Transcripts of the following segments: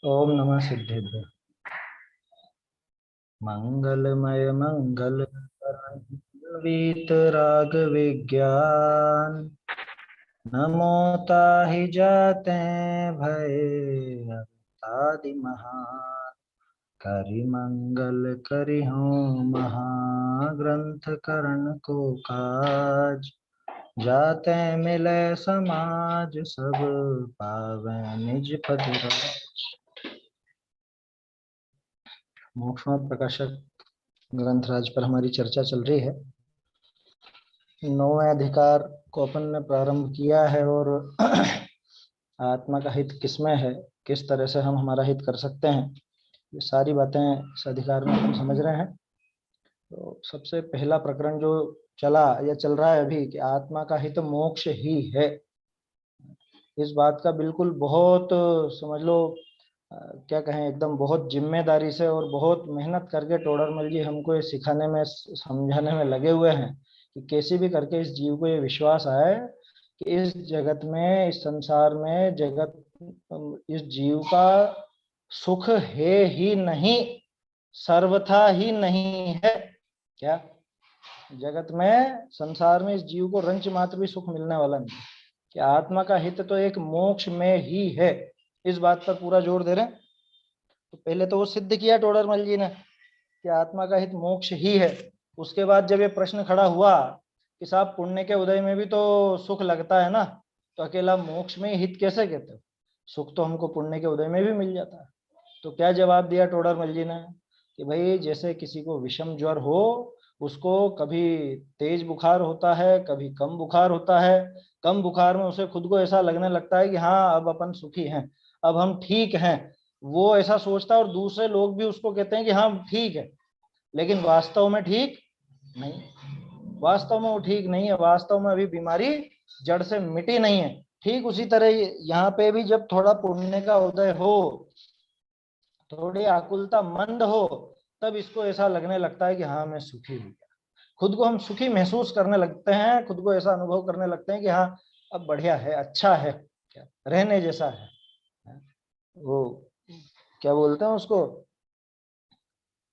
ओम नमः सिद्धेभ्य। मंगलमय मंगल वीत राग विज्ञान। नमो ताहि जाते भय आदि महान। करि मंगल करि हो महाग्रंथ करण को काज। जाते मिले समाज सब पावै निज पद राज। मोक्षनाथ प्रकाशक ग्रंथराज पर हमारी चर्चा चल रही है। 9वें अधिकार को अपन ने प्रारंभ किया है और आत्मा का हित किसमें है, किस तरह से हम हमारा हित कर सकते हैं, ये सारी बातें इस अधिकार में हम समझ रहे हैं। तो सबसे पहला प्रकरण जो चला या चल रहा है अभी कि आत्मा का हित मोक्ष ही है। इस बात का बिल्कुल बहुत समझ लो, क्या कहें, एकदम बहुत जिम्मेदारी से और बहुत मेहनत करके टोडरमल जी हमको ये सिखाने में समझाने में लगे हुए हैं कि कैसे भी करके इस जीव को ये विश्वास आए कि इस जगत में, इस संसार में, इस जीव का सुख है ही नहीं, सर्वथा ही नहीं है। क्या जगत में, संसार में इस जीव को रंच मात्र भी सुख मिलने वाला नहीं कि आत्मा का हित तो एक मोक्ष में ही है। इस बात पर पूरा जोर दे रहे हैं। तो पहले तो वो सिद्ध किया टोडरमल जी ने कि आत्मा का हित मोक्ष ही है। उसके बाद जब ये प्रश्न खड़ा हुआ कि साहब पुण्य के उदय में भी तो सुख लगता है ना, तो अकेला मोक्ष में हित कैसे कहते हो? सुख तो हमको पुण्य के उदय में भी मिल जाता है। तो क्या जवाब दिया टोडरमल जी ने कि भाई जैसे किसी को विषम ज्वर हो, उसको कभी तेज बुखार होता है, कभी कम बुखार होता है। कम बुखार में उसे खुद को ऐसा लगने लगता है कि हाँ अब अपन सुखी हैं, अब हम ठीक हैं, वो ऐसा सोचता है और दूसरे लोग भी उसको कहते हैं कि हाँ ठीक है, लेकिन वास्तव में ठीक नहीं। वास्तव में वो ठीक नहीं है, वास्तव में अभी बीमारी जड़ से मिटी नहीं है। ठीक उसी तरह यहाँ पे भी जब थोड़ा पुण्य का उदय हो, थोड़ी आकुलता मंद हो, तब इसको ऐसा लगने लगता है कि हाँ मैं सुखी हूँ। खुद को हम सुखी महसूस करने लगते हैं, खुद को ऐसा अनुभव करने लगते हैं कि हाँ अब बढ़िया है, अच्छा है, क्या रहने जैसा है। वो क्या बोलते हैं उसको,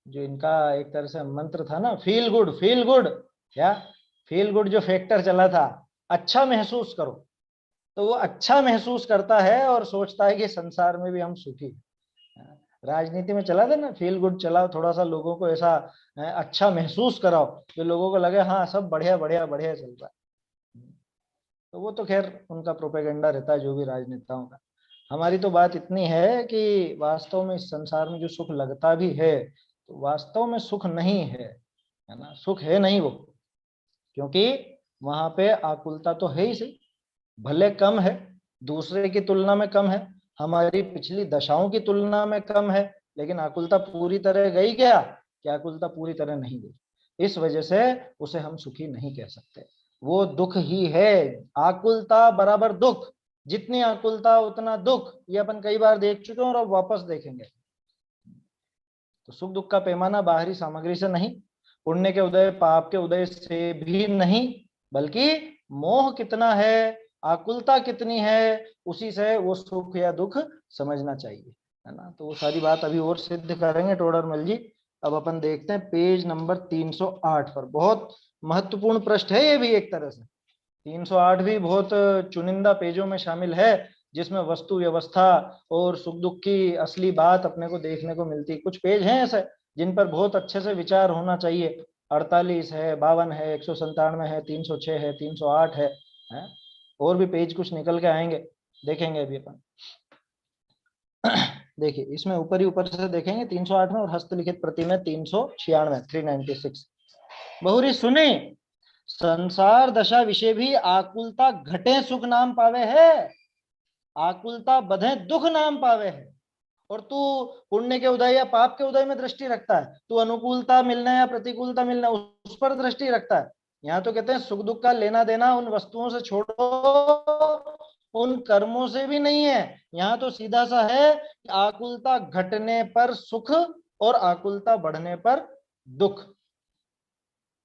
जो इनका एक तरह से मंत्र था ना, फील गुड, फील गुड। क्या फील गुड जो फैक्टर चला था, अच्छा महसूस करो, तो वो अच्छा महसूस करता है और सोचता है कि संसार में भी हम सुखी हैं। राजनीति में चला था ना, फील गुड चलाओ, थोड़ा सा लोगों को ऐसा अच्छा महसूस कराओ जो लोगों को लगे हाँ सब बढ़िया बढ़िया बढ़िया चल रहा है। तो वो तो खैर उनका प्रोपेगेंडा रहता है जो भी राजनेताओं का। हमारी तो बात इतनी है कि वास्तव में इस संसार में जो सुख लगता भी है, तो वास्तव में सुख नहीं है ना, सुख है नहीं वो। क्योंकि वहां पे आकुलता तो है ही सही, भले कम है, दूसरे की तुलना में कम है, हमारी पिछली दशाओं की तुलना में कम है, लेकिन आकुलता पूरी तरह गई क्या? कि आकुलता पूरी तरह नहीं गई। इस वजह से उसे हम सुखी नहीं कह सकते, वो दुख ही है। आकुलता बराबर दुख, जितनी आकुलता उतना दुख, ये अपन कई बार देख चुके हैं और अब वापस देखेंगे। तो सुख दुख का पैमाना बाहरी सामग्री से नहीं, पुण्य के उदय पाप के उदय से भी नहीं, बल्कि मोह कितना है, आकुलता कितनी है, उसी से वो सुख या दुख समझना चाहिए, है ना। तो वो सारी बात अभी और सिद्ध करेंगे टोडरमल जी। अब अपन देखते हैं पेज नंबर 308 पर, बहुत महत्वपूर्ण पृष्ठ है ये भी एक तरह से। 308 भी बहुत चुनिंदा पेजों में शामिल है, जिसमें वस्तु व्यवस्था और सुख दुख की असली बात अपने को देखने को मिलती है। कुछ पेज हैं ऐसे जिन पर बहुत अच्छे से विचार होना चाहिए। 48 है, 52 है, 197 है, 306 है, 308 है? और भी पेज कुछ निकल के आएंगे, देखेंगे अभी अपन। देखिए इसमें ऊपर ही ऊपर से देखेंगे 308 में, और हस्तलिखित प्रति में 396, 396। बहुरी सुने, संसार दशा विषय भी आकुलता घटे सुख नाम पावे है, आकुलता बधे दुख नाम पावे है। और तू पुण्य के उदय या पाप के उदय में दृष्टि रखता है, तू अनुकूलता मिलने या प्रतिकूलता मिलने उस पर दृष्टि रखता है। यहाँ तो कहते हैं सुख दुख का लेना देना उन वस्तुओं से छोड़ो, उन कर्मों से भी नहीं है। यहाँ तो सीधा सा है कि आकुलता घटने पर सुख और आकुलता बढ़ने पर दुख।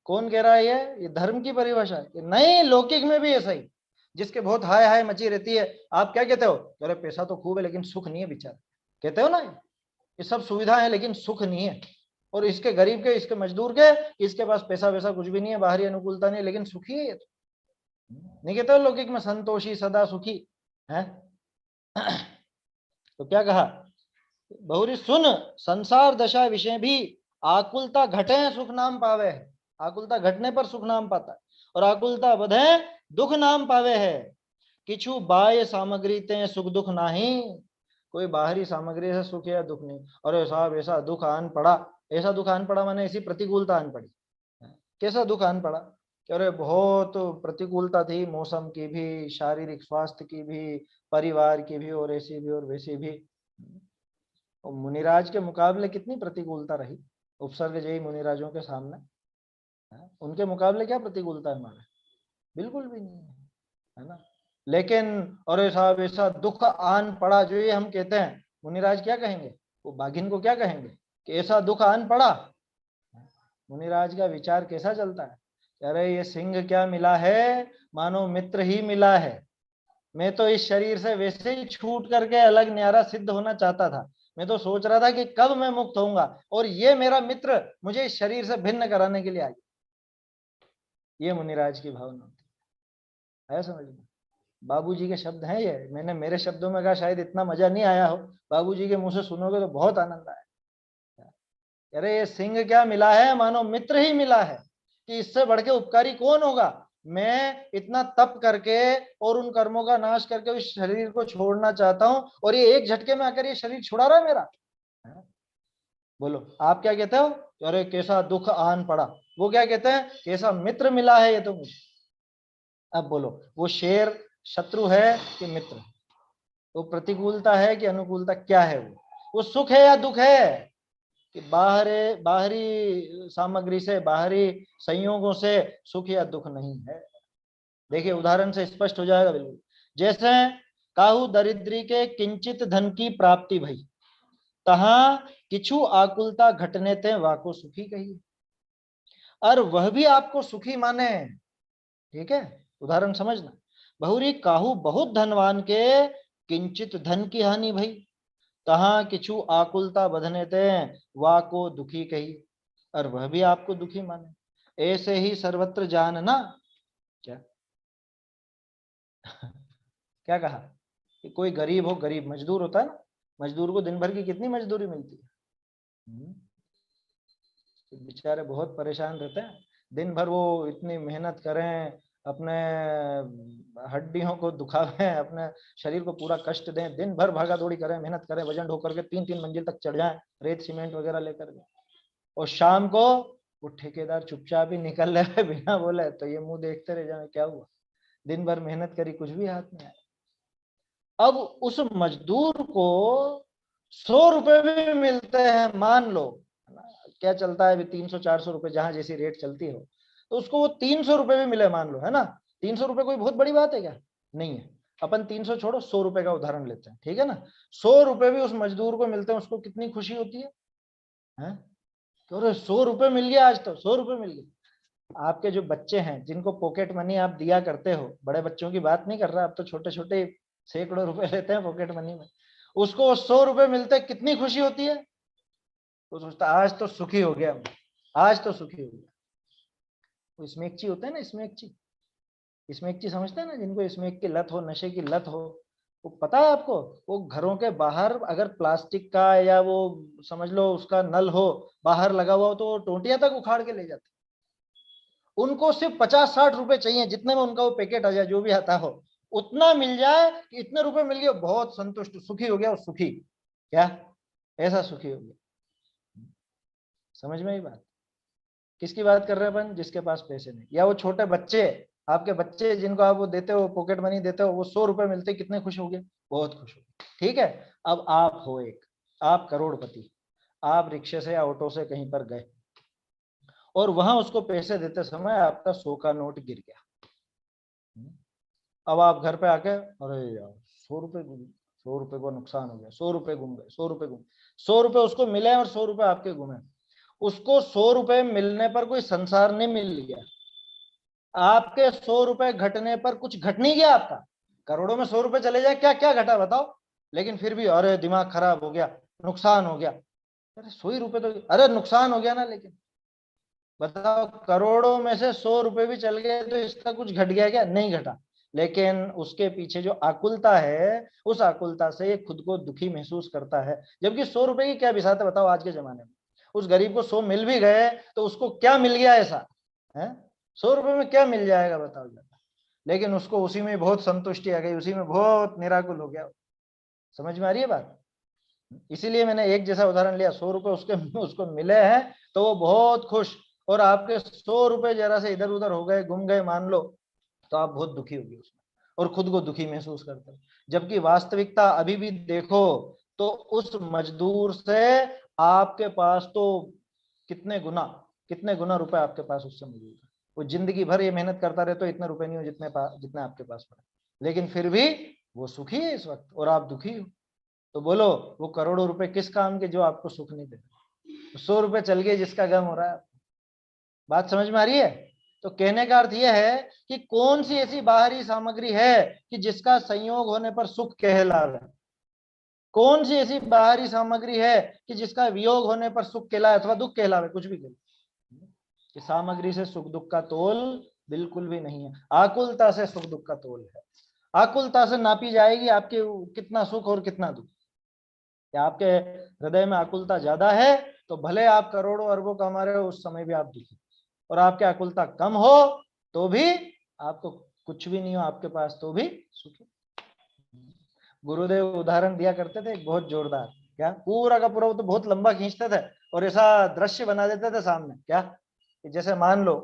कौन कह रहा है ये धर्म की परिभाषा है? नहीं, लौकिक में भी ऐसा ही। जिसके बहुत हाय हाय मची रहती है, आप क्या कहते हो? अरे पैसा तो खूब है लेकिन सुख नहीं है बेचारा। कहते हो ना, ये सब सुविधा है लेकिन सुख नहीं है। और इसके गरीब के, इसके मजदूर के, इसके पास पैसा वैसा कुछ भी नहीं है, बाहरी अनुकूलता नहीं, लेकिन सुखी है ये तो। नहीं कहते हो लौकिक में संतोषी सदा सुखी है। तो क्या कहा, बहुरी सुन, संसार दशा विषय भी आकुलता घटे सुख नाम पावे है। आकुलता घटने पर सुख नाम पाता है, और आकुलता बधे दुख नाम पावे है। किछु बाह्य सामग्री ते सुख दुख नाही, कोई बाहरी सामग्री से सुख या दुख नहीं। अरे साहब ऐसा दुख आन पड़ा, ऐसा दुख आन पड़ा माने ऐसी प्रतिकूलता आन पड़ी। कैसा दुख आन पड़ा, कि अरे बहुत प्रतिकूलता थी, मौसम की भी, शारीरिक स्वास्थ्य की भी, परिवार की भी, और ऐसी भी और वैसी भी। और मुनिराज के मुकाबले कितनी प्रतिकूलता रही उपसर्ग जयी मुनिराजों के सामने, उनके मुकाबले क्या प्रतिकूलता है हमारे, बिल्कुल भी नहीं है ना। लेकिन अरे साहब ऐसा दुख आन पड़ा, जो ये हम कहते हैं, मुनिराज क्या कहेंगे, वो बाघिन को क्या कहेंगे कि ऐसा दुख आन पड़ा। मुनिराज का विचार कैसा चलता है, अरे ये सिंह क्या मिला है, मानो मित्र ही मिला है। मैं तो इस शरीर से वैसे ही छूट करके अलग न्यारा सिद्ध होना चाहता था। मैं तो सोच रहा था कि कब मैं मुक्त होऊंगा, और ये मेरा मित्र मुझे इस शरीर से भिन्न कराने के लिए आई। ये मुनिराज की भावना होती है, समझ में। बाबूजी के शब्द हैं ये, मैंने मेरे शब्दों में कहा, शायद इतना मजा नहीं आया हो, बाबूजी के मुंह से सुनोगे तो बहुत आनंद आए। अरे ये सिंह क्या मिला है, मानो मित्र ही मिला है, कि इससे बढ़ के उपकारी कौन होगा। मैं इतना तप करके और उन कर्मों का नाश करके इस शरीर को छोड़ना चाहता हूं, और ये एक झटके में आकर ये शरीर छुड़ा रहा है मेरा। बोलो आप क्या कहते हो, अरे कैसा दुख आन पड़ा। वो क्या कहते हैं, कैसा मित्र मिला है ये तो मुझे। अब बोलो, वो शेर शत्रु है कि मित्र, वो प्रतिकूलता है कि अनुकूलता, क्या है वो सुख है या दुख है, कि बाहरी सामग्री से, बाहरी संयोगों से सुख या दुख नहीं है। देखिए उदाहरण से स्पष्ट हो जाएगा बिल्कुल। जैसे काहू दरिद्री के किंचित धन की प्राप्ति भई, तहां किछु आकुलता घटने ते वाको सुखी कही, और वह भी आपको सुखी माने। ठीक है, उदाहरण समझना। बहुरी काहू बहुत धनवान के किंचित धन की हानि भई, तहां किछु आकुलता बधने ते वाको दुखी कही, और वह भी आपको दुखी माने। ऐसे ही सर्वत्र जानना, क्या क्या कहा, कि कोई गरीब हो, गरीब मजदूर होता है ना, मजदूर को दिन भर की कितनी मजदूरी मिलती है, बेचारे बहुत परेशान रहते हैं। दिन भर वो इतनी मेहनत करें, अपने हड्डियों को दुखावें, अपने शरीर को पूरा कष्ट दें, दिन भर भागा दौड़ी करें, मेहनत करें, वजन ढो करके 3-3 मंजिल तक चढ़ जाएं, रेत सीमेंट वगैरह लेकर के, और शाम को वो ठेकेदार चुपचाप ही निकल रहे बिना बोले, तो ये मुंह देखते रह जाए, क्या हुआ, दिन भर मेहनत करी, कुछ भी हाथ में आया। अब उस मजदूर को 100 रुपए भी मिलते हैं, मान लो क्या चलता है अभी, 300-400 रुपए जहां जैसी रेट चलती हो, तो उसको वो 300 रुपए भी मिले, मान लो, है ना। 300 रुपए कोई बहुत बड़ी बात है क्या, नहीं है। अपन 300 छोड़ो, 100 रुपए का उदाहरण लेते हैं, ठीक है ना। 100 रुपए भी उस मजदूर को मिलते हैं, उसको कितनी खुशी होती है? तो 100 रुपए मिल गया, आज तो 100 रुपए मिल गए। आपके जो बच्चे हैं, जिनको पॉकेट मनी आप दिया करते हो, बड़े बच्चों की बात नहीं कर रहा, आप तो छोटे छोटे सैकड़ों रुपए लेते हैं पॉकेट मनी में, उसको 100 रुपए मिलते, कितनी खुशी होती है। तो सोचता आज तो सुखी हो गया, आज तो सुखी हो गया। वो स्मैकची होता है ना, स्मैकची, स्मैकची समझते हैं ना, जिनको स्मैक की लत हो, नशे की लत हो, वो पता है आपको, वो घरों के बाहर अगर प्लास्टिक का या वो समझ लो उसका नल हो बाहर लगा हुआ हो, तो टोंटियां तक उखाड़ के ले जाते। उनको सिर्फ 50-60 रुपए चाहिए, जितने में उनका वो पैकेट आ जाए, जो भी आता हो उतना मिल जाए, कि इतने रुपए मिल गए, बहुत संतुष्ट, सुखी हो गया, वो सुखी, क्या ऐसा सुखी हो गया। समझ में ही बात, किसकी बात कर रहे हैं अपन, जिसके पास पैसे नहीं। या वो छोटे बच्चे, आपके बच्चे जिनको आप वो देते हो, पॉकेट मनी देते हो, वो 100 रुपए मिलते, कितने खुश हो गए, बहुत खुश हो गए। ठीक है, अब आप हो एक, आप करोड़पति, आप रिक्शे से या ऑटो से कहीं पर गए, और वहां उसको पैसे देते समय आपका 100 का नोट गिर गया। अब आप घर पे आके, अरे यार 100 रुपए, 100 रुपए को नुकसान हो गया, 100 रुपए गुम गए, 100 रुपए गुम, 100 रुपए उसको मिले और 100 रुपए आपके गुमे। उसको 100 रुपए मिलने पर कोई संसार नहीं मिल गया, आपके 100 रुपए घटने पर कुछ घट नहीं गया आपका। करोड़ों में 100 रुपए चले जाए, क्या क्या घटा बताओ, लेकिन फिर भी अरे दिमाग खराब हो गया, नुकसान हो गया। अरे 100 रुपए तो, अरे नुकसान हो गया ना, लेकिन बताओ करोड़ों में से 100 रुपए भी चल गए तो इसका कुछ घट गया क्या? नहीं घटा। लेकिन उसके पीछे जो आकुलता है, उस आकुलता से ये खुद को दुखी महसूस करता है। जबकि 100 रुपए की क्या बिसात है बताओ आज के जमाने में। उस गरीब को 100 मिल भी गए तो उसको क्या मिल गया ऐसा है? 100 रुपए में क्या मिल जाएगा बताओ जरा। लेकिन उसको उसी में बहुत संतुष्टि आ गई, उसी में बहुत निराकुल हो गया। समझ में आ रही है बात? इसीलिए मैंने एक जैसा उदाहरण लिया। 100 रुपए उसके उसको मिले हैं तो वो बहुत खुश, और आपके 100 रुपए जरा से इधर उधर हो गए, गुम गए मान लो, तो आप बहुत दुखी होगी उसमें और खुद को दुखी महसूस करते हो। जबकि वास्तविकता अभी भी देखो तो उस मजदूर से आपके पास तो कितने गुना रुपए आपके पास उससे मौजूद है। वो जिंदगी भर ये मेहनत करता रहे तो इतने रुपए नहीं हो जितने आपके पास पड़े, लेकिन फिर भी वो सुखी है इस वक्त और आप दुखी हो। तो बोलो वो करोड़ों रुपए किस काम के जो आपको सुख नहीं दे? 100 रुपए चल गए जिसका गम हो रहा है। बात समझ में आ रही है? तो कहने का अर्थ यह है कि कौन सी ऐसी बाहरी सामग्री है कि जिसका संयोग होने पर सुख कहलावे? कौन सी ऐसी बाहरी सामग्री है कि जिसका वियोग होने पर सुख कहलाए अथवा दुख कहलावे? कुछ भी कहलावे। कि सामग्री से सुख दुख का तोल बिल्कुल भी नहीं है, आकुलता से सुख दुख का तोल है। आकुलता से नापी जाएगी आपके कितना सुख और कितना दुख। या आपके हृदय में आकुलता ज्यादा है तो भले आप करोड़ों अरबों कमा रहे हो, उस समय भी आप दुखी। और आपकी आकुलता कम हो तो भी आपको कुछ भी नहीं हो आपके पास तो भी सुखी। गुरुदेव उदाहरण दिया करते थे एक बहुत जोरदार, क्या पूरा का पूरा, वो तो बहुत लंबा खींचते थे और ऐसा दृश्य बना देते थे सामने, क्या कि जैसे मान लो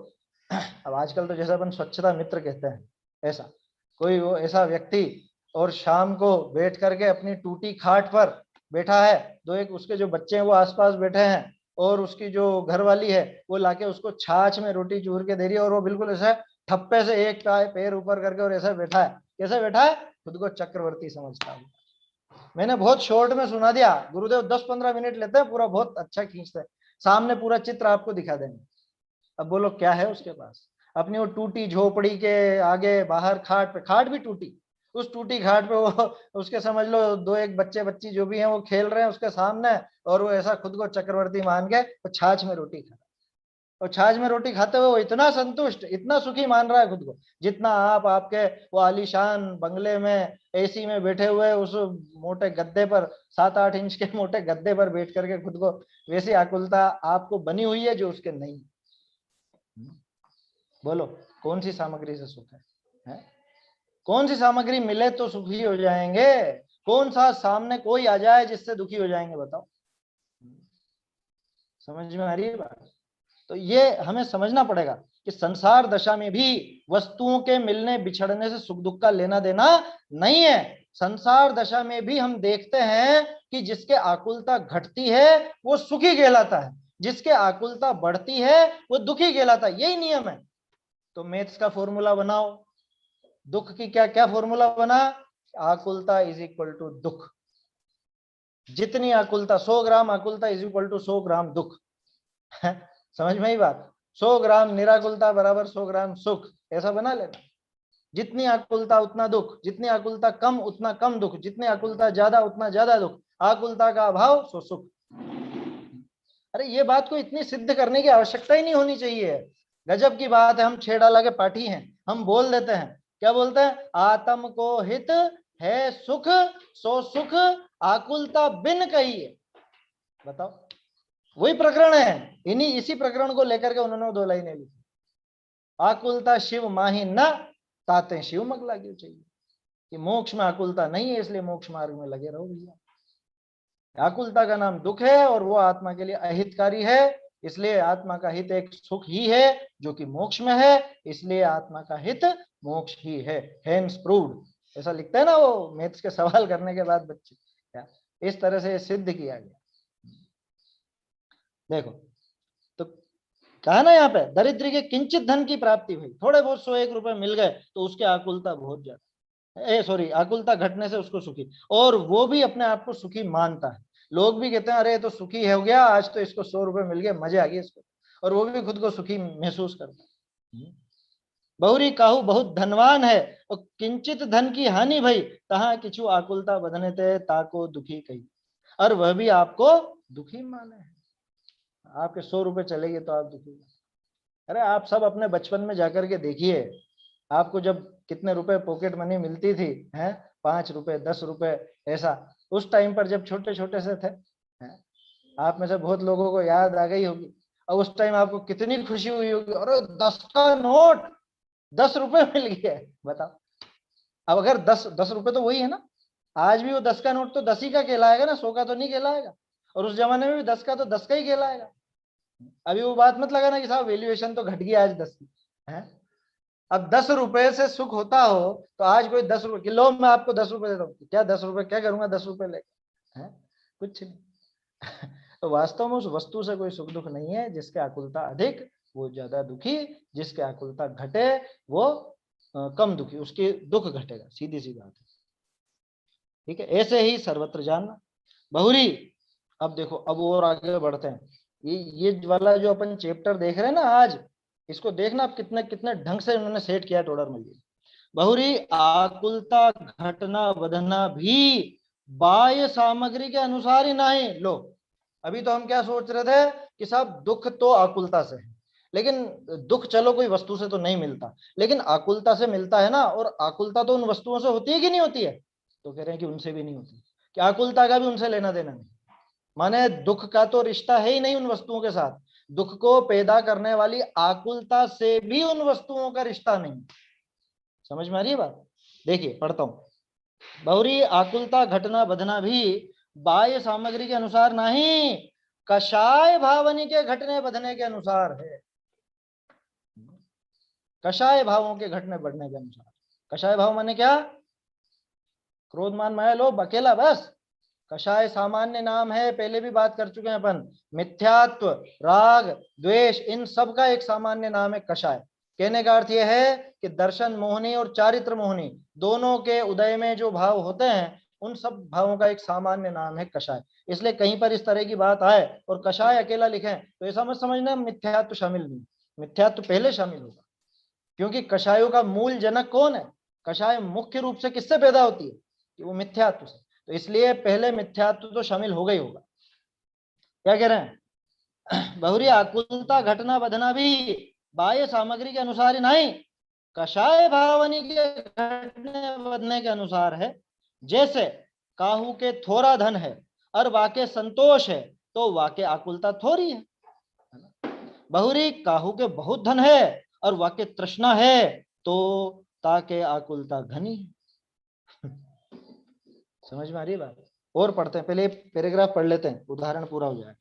अब आजकल तो जैसे अपन स्वच्छता मित्र कहते हैं, ऐसा कोई वो ऐसा व्यक्ति और शाम को बैठ करके अपनी टूटी खाट पर बैठा है, दो एक उसके जो बच्चे हैं वो आसपास बैठे हैं और उसकी जो घरवाली है वो लाके उसको छाछ में रोटी चूर के दे रही है और वो बिल्कुल ऐसा ठप्पे से एक पैर ऊपर करके और ऐसा बैठा है। कैसे बैठा है? खुद को चक्रवर्ती समझता हूँ। मैंने बहुत शॉर्ट में सुना दिया, गुरुदेव 10-15 मिनट लेते हैं, पूरा बहुत अच्छा खींचते हैं, सामने पूरा चित्र आपको दिखा देंगे। अब बोलो क्या है उसके पास? अपनी वो टूटी झोपड़ी के आगे बाहर खाट पे, खाट भी टूटी, उस टूटी घाट पे वो उसके समझ लो दो एक बच्चे बच्ची जो भी हैं वो खेल रहे हैं उसके सामने, और वो ऐसा खुद को चक्रवर्ती मान के तो छाछ में रोटी खा रहा है। और छाछ में रोटी खाते हुए वो इतना संतुष्ट, इतना सुखी मान रहा है खुद को, जितना आप आपके वो आलीशान बंगले में एसी में बैठे हुए उस मोटे गद्दे पर, 7-8 इंच के मोटे गद्दे पर बैठ करके खुद को, वैसी आकुलता आपको बनी हुई है जो उसके नहीं। बोलो कौन सी सामग्री से सुख है? कौन सी सामग्री मिले तो सुखी हो जाएंगे? कौन सा सामने कोई आ जाए जिससे दुखी हो जाएंगे? बताओ। समझ में आ रही है बात? तो ये हमें समझना पड़ेगा कि संसार दशा में भी वस्तुओं के मिलने बिछड़ने से सुख दुख का लेना देना नहीं है। संसार दशा में भी हम देखते हैं कि जिसके आकुलता घटती है वो सुखी कहलाता है, जिसके आकुलता बढ़ती है वो दुखी कहलाता है। यही नियम है। तो मैथ्स का फॉर्मूला बनाओ, दुख की क्या क्या फॉर्मूला बना? आकुलता इज इक्वल टू दुख। जितनी आकुलता, 100 ग्राम आकुलता इज इक्वल टू 100 ग्राम दुख। समझ में ही बात? 100 ग्राम निराकुलता बराबर 100 ग्राम सुख, ऐसा बना लेना। जितनी आकुलता उतना दुख, जितनी आकुलता कम उतना कम दुख, जितनी आकुलता ज्यादा उतना ज्यादा दुख, आकुलता का अभाव सो सुख। अरे ये बात को इतनी सिद्ध करने की आवश्यकता ही नहीं होनी चाहिए। गजब की बात है, हम छेड़ा के पाठी हैं, हम बोल देते हैं, क्या बोलते हैं? आत्म को हित है सुख, सो सुख आकुलता बिन कहिए। बताओ, वही प्रकरण है, इसी प्रकरण को लेकर के उन्होंने 2 लाइनें लिखी। आकुलता शिव माही न ताते शिव मग लागे चाहिए, कि मोक्ष में आकुलता नहीं है इसलिए मोक्ष मार्ग में लगे रहो भैया। आकुलता का नाम दुख है और वो आत्मा के लिए अहितकारी है, इसलिए आत्मा का हित एक सुख ही है जो कि मोक्ष में है, इसलिए आत्मा का हित मोक्ष ही है। हेंस प्रूव्ड, ऐसा लिखते हैं ना वो मैथ्स के सवाल करने के बाद बच्चे, इस तरह से सिद्ध किया गया। देखो तो कहा ना यहाँ पे, दरिद्र के किंचित धन की प्राप्ति हुई, थोड़े बहुत 101 रुपए मिल गए तो उसके आकुलता बहुत ज्यादा, सॉरी आकुलता घटने से उसको सुखी, और वो भी अपने आप को सुखी मानता है। लोग भी कहते हैं अरे तो सुखी हो गया, आज तो इसको 100 रुपए मिल गए, मजे आ गए इसको, और वो भी खुद को सुखी महसूस करता है। बहुरी काहू बहुत धनवान है और किंचित धन की हानि भई, तहां किछु आकुलता बधने ते ताको दुखी कही। और वह भी आपको दुखी माने है। आपके 100 रुपए चले गए तो आप दुखी। अरे आप सब अपने बचपन में जाकर के देखिए, आपको जब कितने रुपए पॉकेट मनी मिलती थी, हैं 5 रुपए 10 रुपए ऐसा, उस टाइम पर जब छोटे छोटे से थे, हैं? आप में से बहुत लोगों को याद आ गई होगी। और उस टाइम आपको कितनी खुशी हुई होगी, अरे 10 का नोट 10 रुपए मिल गया है, बताओ। अब अगर 10 रुपए तो वही है ना, आज भी वो 10 का नोट तो 10 ही का कहलाएगा ना, 100 का तो नहीं कहलाएगा। और उस जमाने में भी 10 का तो 10 का ही कहलाएगा। अभी वो बात मत लगाना कि साहब वैल्यूएशन तो घट गया आज 10 की, है। अब 10 रुपए से सुख होता हो तो आज कोई 10 रुपए किलो, मैं आपको 10 रुपए देता हूँ, क्या 10 रुपए क्या करूंगा 10 रुपए लेकर, है कुछ नहीं। तो वास्तव में उस वस्तु से कोई सुख दुख नहीं है। जिसके आकुलता अधिक वो ज्यादा दुखी, जिसके आकुलता घटे वो कम दुखी, उसके दुख घटेगा, सीधी सी बात है। ठीक है, ऐसे ही सर्वत्र जानना। बहुरी, अब देखो, अब और आगे बढ़ते हैं। ये वाला जो अपन चैप्टर देख रहे हैं ना आज, इसको देखना आप कितने कितने ढंग से उन्होंने सेट किया टोडर में। बहुरी आकुलता घटना बधना भी बाह्य सामग्री के अनुसार ही नहीं। लो, अभी तो हम क्या सोच रहे थे कि साहब दुख तो आकुलता से है, लेकिन दुख चलो कोई वस्तु से तो नहीं मिलता, लेकिन आकुलता से मिलता है ना। और आकुलता तो उन वस्तुओं से होती है कि नहीं होती है? तो कह रहे हैं कि उनसे भी नहीं होती, कि आकुलता का भी उनसे लेना देना नहीं। माने दुख का तो रिश्ता है ही नहीं उन वस्तुओं के साथ। दुख को पैदा करने वाली आकुलता से भी उन वस्तुओं का रिश्ता नहीं। समझ में आ रही है बात? देखिए पढ़ता हूं। बहुरी आकुलता घटना बधना भी बाह्य सामग्री के अनुसार नहीं, कषाय भावनी के घटने बधने के अनुसार है। कषाय भावों के घटने बढ़ने के अनुसार। कषाय भाव माने क्या? क्रोध मान माया लोभ अकेला, बस। कषाय सामान्य नाम है, पहले भी बात कर चुके हैं अपन। मिथ्यात्व, राग, द्वेष, इन सब का एक सामान्य नाम है कषाय। कहने का अर्थ यह है कि दर्शन मोहनी और चारित्र मोहनी दोनों के उदय में जो भाव होते हैं, उन सब भावों का एक सामान्य नाम है कषाय। इसलिए कहीं पर इस तरह की बात आए और कषाय अकेला लिखें तो ऐसा मत समझना मिथ्यात्व शामिल नहीं। मिथ्यात्व पहले शामिल होगा, क्योंकि कषायों का मूल जनक कौन है? कषाय मुख्य रूप से किससे पैदा होती है? कि वो मिथ्यात्व से। तो इसलिए पहले मिथ्यात्व तो शामिल हो गई होगा। क्या कह रहे हैं? बहुरी आकुलता घटना बधना भी बाह्य सामग्री के अनुसार ही नहीं, कषाय भावनी के घटने बधने के अनुसार है। जैसे काहू के थोड़ा धन है और वाके संतोष है तो वाके आकुलता थोड़ी है। बहुरी काहू के बहुत धन है और वाके तृष्णा है तो ताके आकुलता घनी। समझ में आ रही है बात? और पढ़ते हैं, पहले पैराग्राफ पढ़ लेते हैं, उदाहरण पूरा हो जाए।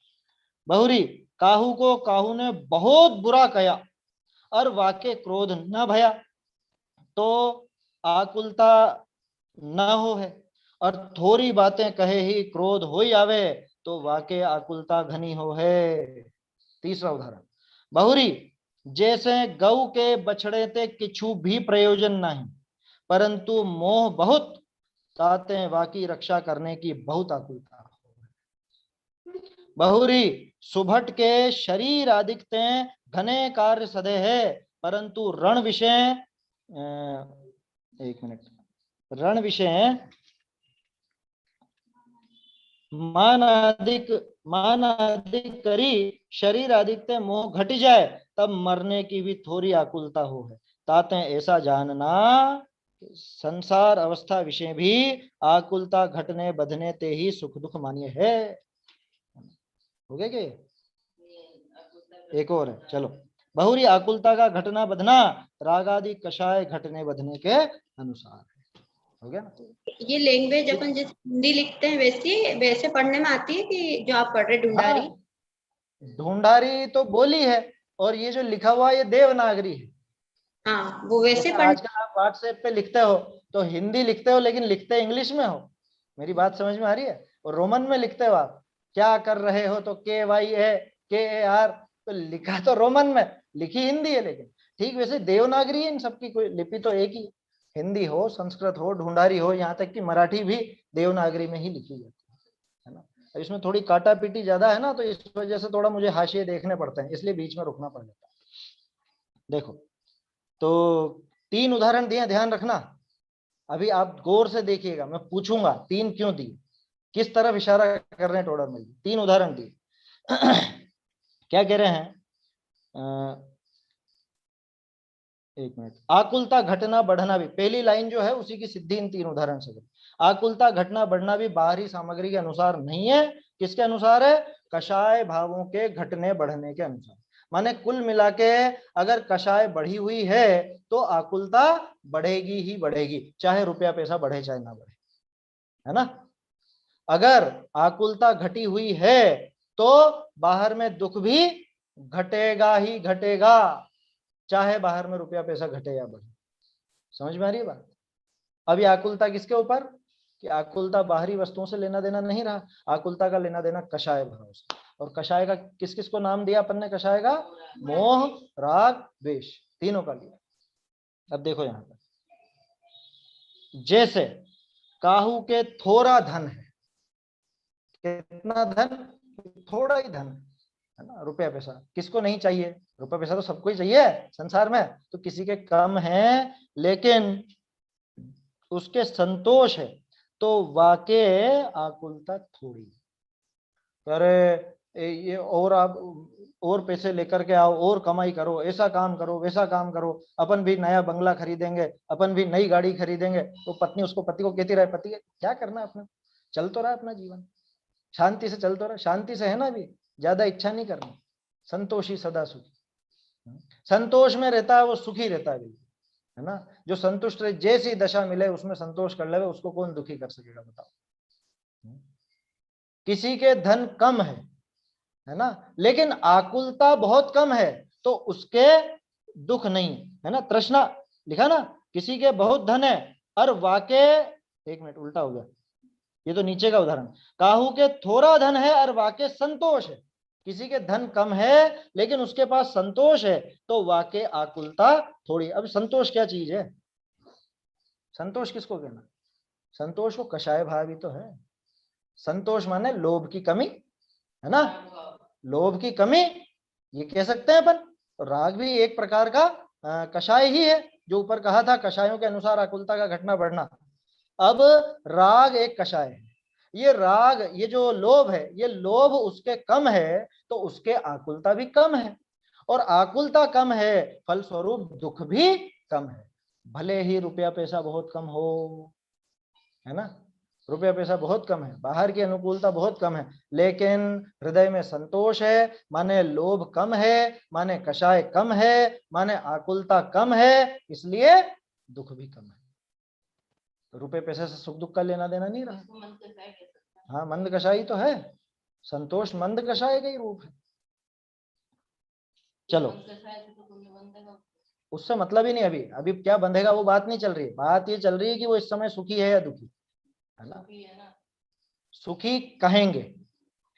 बहुरी काहू को काहू ने बहुत बुरा कहा और वाके क्रोध न भया तो आकुलता न हो है। और थोड़ी बातें कहे ही क्रोध हो ही आवे तो वाके आकुलता घनी हो है। तीसरा उदाहरण। बहुरी जैसे गौ के बछड़े ते किछु भी प्रयोजन नहीं, परंतु मोह बहुत ताते वाकी रक्षा करने की बहुत आकुलता। बहुरी सुभट के शरीर आदिकते घने कार्य सदे है, परंतु रण विषय एक मिनट, रण विषय मान अधिक करी शरीर अधिकते मोह घट जाए तब मरने की भी थोड़ी आकुलता हो है। ताते ऐसा जानना संसार अवस्था विषय भी आकुलता घटने बधने ते ही सुख दुख मान्य है। हो गया क्या? एक और है, चलो। बहुरी आकुलता का घटना बधना रागादि कषाय घटने बधने के अनुसार। हो गया ना? ये लैंग्वेज अपन जैसे हिंदी लिखते हैं वैसे वैसे पढ़ने में आती है कि जो आप पढ़ रहे ढूंढारी? हाँ, ढूंढारी तो बोली है और ये जो लिखा हुआ ये देवनागरी है। हाँ, वो वैसे जैसे पढ़। आजकल आप व्हाट्सएप पे लिखते हो तो हिंदी लिखते हो लेकिन लिखते इंग्लिश में हो। मेरी बात समझ में आ रही है? और रोमन में लिखते हो आप क्या कर रहे हो तो KYAKAR, तो लिखा तो रोमन में, लिखी हिंदी है लेकिन। ठीक वैसे देवनागरी है, इन सबकी कोई लिपि तो एक ही। हिंदी हो, संस्कृत हो, ढूंढारी हो, यहाँ तक कि मराठी भी देवनागरी में ही लिखी जाती है ना। इसमें थोड़ी काटा पीटी ज्यादा है ना, तो इस वजह से थोड़ा मुझे हाशिए देखने पड़ते हैं, इसलिए बीच में रुकना पड़ जाता है। देखो, तो 3 उदाहरण दिए, ध्यान रखना। अभी आप गौर से देखिएगा, मैं पूछूंगा 3 क्यों दिए, किस तरफ इशारा कर रहे हैं टोडर में। 3 उदाहरण दिए। क्या कह रहे हैं, एक मिनट। आकुलता घटना बढ़ना भी, पहली लाइन जो है उसी की सिद्धि इन 3 उदाहरण से। आकुलता घटना बढ़ना भी बाहरी सामग्री के अनुसार नहीं है। किसके अनुसार है? कषाय भावों के घटने बढ़ने के अनुसार। माने कुल मिला के अगर कषाय बढ़ी हुई है तो आकुलता बढ़ेगी ही बढ़ेगी, चाहे रुपया पैसा बढ़े चाहे ना बढ़े, है ना। अगर आकुलता घटी हुई है तो बाहर में दुख भी घटेगा ही घटेगा, चाहे बाहर में रुपया पैसा घटे या बढ़े। समझ में आ रही है बात? अभी आकुलता किसके ऊपर, कि आकुलता बाहरी वस्तुओं से लेना देना नहीं रहा, आकुलता का लेना देना कषाय भाव से। और कषाय का किस किस को नाम दिया अपन ने? कषाय का मोह, राग, द्वेष, तीनों का लिया। अब देखो यहां पर, जैसे काहू के थोड़ा धन है, कितना धन? थोड़ा ही धन है ना, रुपया पैसा। किसको नहीं चाहिए? रुपया पैसा तो सबको ही चाहिए संसार में। तो किसी के कम है लेकिन उसके संतोष है, तो वाके आकुलता थोड़ी। अरे ये और आप और पैसे लेकर के आओ, और कमाई करो, ऐसा काम करो, वैसा काम करो, अपन भी नया बंगला खरीदेंगे, अपन भी नई गाड़ी खरीदेंगे। तो पत्नी उसको, पति को कहती रहे, पति क्या करना है अपना, चल तो रहा है अपना जीवन, शांति से चल तो रहा, शांति से है ना, अभी ज्यादा इच्छा नहीं करनी, संतोषी सदा सुखी। संतोष में रहता है वो सुखी रहता है ना। जो संतुष्ट रहे, जैसी दशा मिले उसमें संतोष कर ले, उसको कौन दुखी कर सकेगा बताओ। किसी के धन कम है ना, लेकिन आकुलता बहुत कम है, तो उसके दुख नहीं है ना, तृष्णा लिखा ना। किसी के बहुत धन है और वाके, एक मिनट उल्टा हो गया, ये तो नीचे का उदाहरण। काहू के थोड़ा धन है और वाके संतोष है। किसी के धन कम है लेकिन उसके पास संतोष है, तो वाके आकुलता थोड़ी। अब संतोष क्या चीज है? संतोष किसको कहना? संतोष को कषाय भाव ही तो है। संतोष माने लोभ की कमी, है ना, लोभ की कमी ये कह सकते हैं अपन। राग भी एक प्रकार का कषाय ही है, जो ऊपर कहा था कषायों के अनुसार आकुलता का घटना बढ़ना। अब राग एक कषाय है, ये राग, ये जो लोभ है, ये लोभ उसके कम है तो उसके आकुलता भी कम है, और आकुलता कम है फलस्वरूप दुख भी कम है। भले ही रुपया पैसा बहुत कम हो, है ना, रुपया पैसा बहुत कम है, बाहर की अनुकूलता बहुत कम है, लेकिन हृदय में संतोष है, माने लोभ कम है, माने कषाय कम है, माने आकुलता कम है, इसलिए दुख भी कम है। रुपये पैसे से सुख दुख का लेना देना नहीं रहा। हाँ, मंद कषाई तो है, संतोष मंद कषाय का ही रूप है। चलो, उससे मतलब ही नहीं। अभी अभी क्या बंधेगा वो बात नहीं चल रही है, बात ये चल रही है कि वो इस समय सुखी है या दुखी, है ना। सुखी कहेंगे,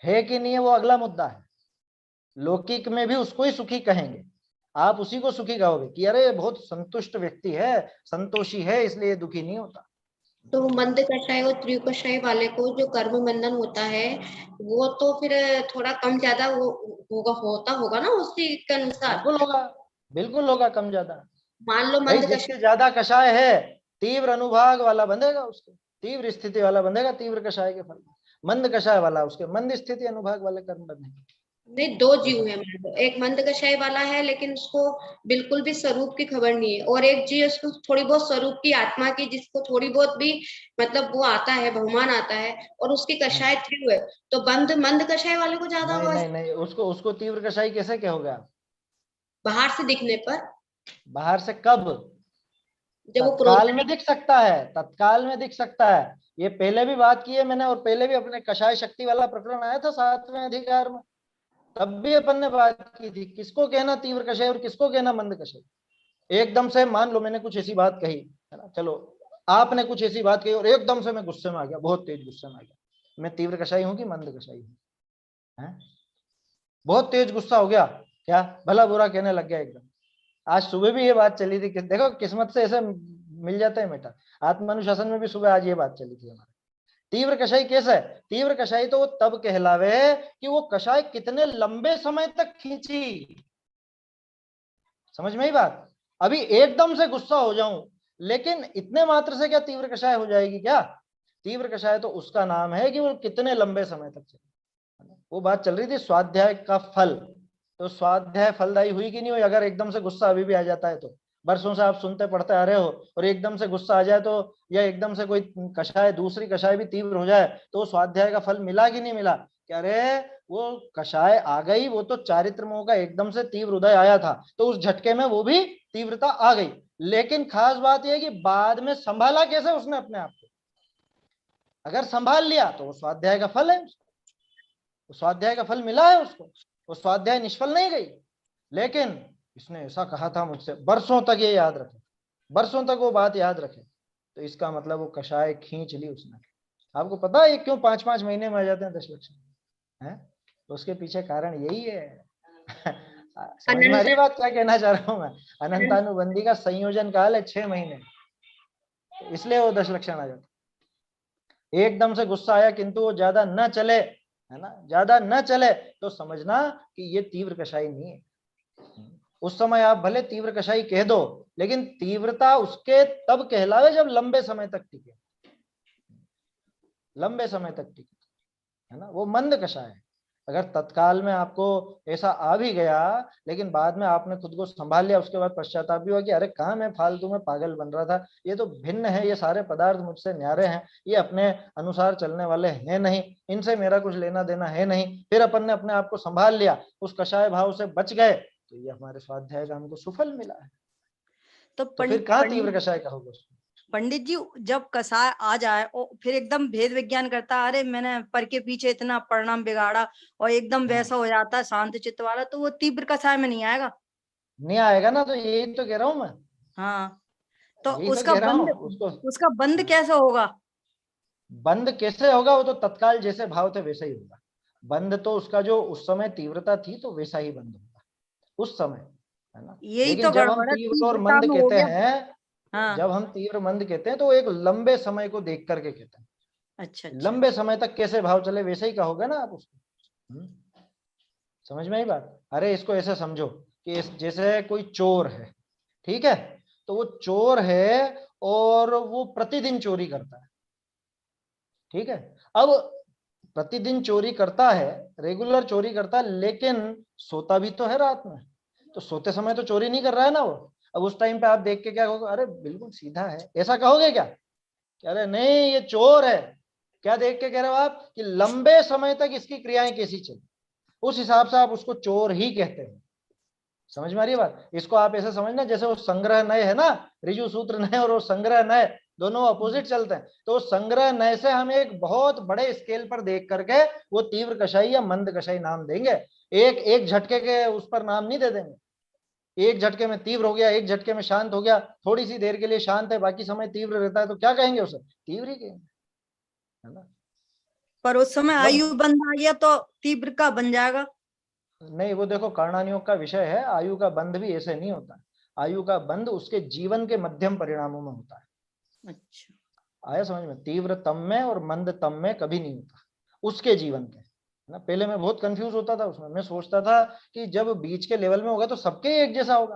है कि नहीं है वो अगला मुद्दा है। लौकिक में भी उसको ही सुखी कहेंगे, आप उसी को सुखी कहोगे कि अरे बहुत संतुष्ट व्यक्ति है, संतोषी है, इसलिए दुखी नहीं होता। तो मंद कषाय और तीव्र कषाय वाले को जो कर्म बंधन होता है वो तो फिर थोड़ा कम ज्यादा वो होगा ना उसी के अनुसार। बिल्कुल होगा, बिल्कुल होगा, कम ज्यादा। मान लो भाई मंद जिसके ज्यादा कषाय है, तीव्र अनुभाग वाला बंधेगा, उसके तीव्र स्थिति वाला बंधेगा तीव्र कषाय के फल। मंद कषाय वाला उसके मंद स्थिति अनुभाग वाले कर्म बंधेंगे। नहीं, दो जीव है, मान लो एक मंद कषाय वाला है लेकिन उसको बिल्कुल भी स्वरूप की खबर नहीं है, और एक जीव उसको थोड़ी बहुत स्वरूप की, आत्मा की, जिसको थोड़ी बहुत भी मतलब वो आता है, बहुमान आता है, और उसकी कषाय तीव्र है, तो बंद मंद कषाय वाले को ज्यादा नहीं हुआ नहीं नहीं, उसको उसको तीव्र कषाय कैसे कहोगे आप? बाहर से दिखने पर। बाहर से कब? जब वो तत्काल में दिख सकता है, तत्काल में दिख सकता है। ये पहले भी बात की है मैंने, और पहले भी अपने कषाय शक्ति वाला प्रकरण आया था 7वें अधिकार में, तब भी अपन ने बात की थी किसको कहना तीव्र कषाय और किसको कहना मंद कषाय। एकदम से मान लो मैंने कुछ ऐसी बात कही, है ना, चलो आपने कुछ ऐसी बात कही और एकदम से मैं गुस्से में आ गया, बहुत तेज गुस्से में आ गया, मैं तीव्र कषाय हूं कि मंद कषाय हूं? बहुत तेज गुस्सा हो गया, क्या भला बुरा कहने लग गया एकदम। आज सुबह भी ये बात चली थी कि देखो किस्मत से ऐसे मिल जाता है बेटा, आत्मानुशासन में भी सुबह आज ये बात चली थी हमारे। तीव्र कषाय कैसा है? तीव्र कषाय तो वो तब कहलावे कि वो कषाय कितने लंबे समय तक खींची। समझ में ही बात? अभी एकदम से गुस्सा हो जाऊं, लेकिन इतने मात्र से क्या तीव्र कषाय हो जाएगी क्या? तीव्र कषाय तो उसका नाम है कि वो कितने लंबे समय तक चले। वो बात चल रही थी स्वाध्याय का फल, तो स्वाध्याय फलदायी हुई कि नहीं हुई? अगर एकदम से गुस्सा अभी भी आ जाता है तो, बरसों से आप सुनते पढ़ते आ रहे हो और एकदम से गुस्सा आ जाए तो, या एकदम से कोई कषाय, दूसरी कषाय भी तीव्र हो जाए तो स्वाध्याय का फल मिला कि नहीं मिला? कि अरे वो कषाय आ गई, वो तो चारित्र मोह का एकदम से तीव्र उदय आया था, तो उस झटके में वो भी तीव्रता आ गई। लेकिन खास बात यह है कि बाद में संभाला कैसे उसने अपने आप को? अगर संभाल लिया तो वो स्वाध्याय का फल है, उसको स्वाध्याय का फल मिला है उसको, वो स्वाध्याय निष्फल नहीं गई। लेकिन इसने ऐसा कहा था मुझसे, बरसों तक ये याद रखे, बरसों तक वो बात याद रखे, तो इसका मतलब वो कषाय खींच ली उसने। आपको पता है क्यों 5-5 महीने में आ जाते हैं 10 लक्षण है? तो उसके पीछे कारण यही है। समझ में आ रही बात क्या कहना चाह रहा हूं मैं? अनंतानुबंधी का संयोजन काल है 6 महीने, तो इसलिए वो 10 लक्षण आ जाते। एकदम से गुस्सा आया किंतु वो ज्यादा न चले, है ना, ज्यादा न चले, तो समझना कि ये तीव्र कषाय नहीं है। उस समय आप भले तीव्र कषाय कह दो, लेकिन तीव्रता उसके तब कहलावे जब लंबे समय तक टिके, लंबे समय तक टिके, है ना, वो मंद कषाय है। अगर तत्काल में आपको ऐसा आ भी गया, लेकिन बाद में आपने खुद को संभाल लिया, उसके बाद पश्चाताप भी हुआ कि अरे कहाँ मैं फालतू में पागल बन रहा था, ये तो भिन्न है, ये सारे पदार्थ मुझसे न्यारे हैं, ये अपने अनुसार चलने वाले हैं नहीं, इनसे मेरा कुछ लेना देना है नहीं, फिर अपन ने अपने आप को संभाल लिया, उस कषाय भाव से बच गए, तो ये हमारे स्वाध्याय का हमको सुफल मिला है। तो फिर कहाँ तीव्र कषाय कहोगे उसको? पंडित जी, जब कषाय आ जाए और फिर एकदम भेद विज्ञान करता, अरे मैंने पर के पीछे इतना परिणाम बिगाड़ा, और एकदम वैसा हो जाता है शांत चित्त वाला, तो वो तीव्र कषाय में नहीं आएगा? नहीं आएगा ना, तो यही तो कह रहा हूं मैं। हाँ, तो यही तो उसका कह रहा बंद, हूं उसको। उसका बंद कैसे होगा? बंद कैसे होगा? वो तो तत्काल जैसे भाव थे वैसा ही होगा। बंद तो उसका जो उस समय तीव्रता थी तो वैसा ही बंद होगा उस समय, है ना। यही लेकिन तो जब हम गड़बड़ है, तीव्र और तीव्रता मंद में हो कहते गया। हैं, हाँ, जब हम तीव्र मंद कहते हैं तो एक लंबे समय को देख करके कहते हैं। अच्छा अच्छा। लंबे समय तक कैसे भाव चले वैसे ही कहोगे ना आप उसको। समझ में आई बात? अरे इसको ऐसे समझो कि जैसे कोई चोर है, ठीक है, तो वो चोर है और वो प्रतिदिन चोरी करता है, ठीक है। अब प्रतिदिन चोरी करता है, रेगुलर चोरी करता है, लेकिन सोता भी तो है रात में, तो सोते समय तो चोरी नहीं कर रहा है ना वो। अब उस टाइम पे आप देख के क्या कहोगे? अरे बिल्कुल सीधा है, ऐसा कहोगे क्या? अरे नहीं ये चोर है। क्या देख के कह रहे हो आप? कि लंबे समय तक इसकी क्रियाएं कैसी चली, उस हिसाब से आप उसको चोर ही कहते हैं। समझ में आ रही है बात? इसको आप ऐसे समझना जैसे वो संग्रह नय है ना, ऋजु सूत्र नय और वो संग्रह नय दोनों अपोजिट चलते हैं, तो संग्रह नय से हम एक बहुत बड़े स्केल पर देख करके वो तीव्र कषाई या मंद कषाई नाम देंगे। एक एक झटके के उस पर नाम नहीं दे देंगे। एक झटके में तीव्र हो गया, एक झटके में शांत हो गया, थोड़ी सी देर के लिए शांत है बाकी समय तीव्र रहता है, तो क्या कहेंगे उसे? तीव्र ही कहेंगे, है ना। पर उस समय मतलब आयु बंद आ गया तो तीव्र का बन जाएगा? नहीं, वो देखो कर्णानियोग का विषय है, आयु का बंध भी ऐसे नहीं होता। आयु का बंध उसके जीवन के मध्यम परिणामों में होता है। अच्छा, आया समझ में? तीव्र तम में और मंद तम में कभी नहीं होता उसके जीवन के, ना। पहले मैं बहुत कंफ्यूज होता था उसमें, मैं सोचता था कि जब बीच के लेवल में होगा तो सबके एक जैसा होगा,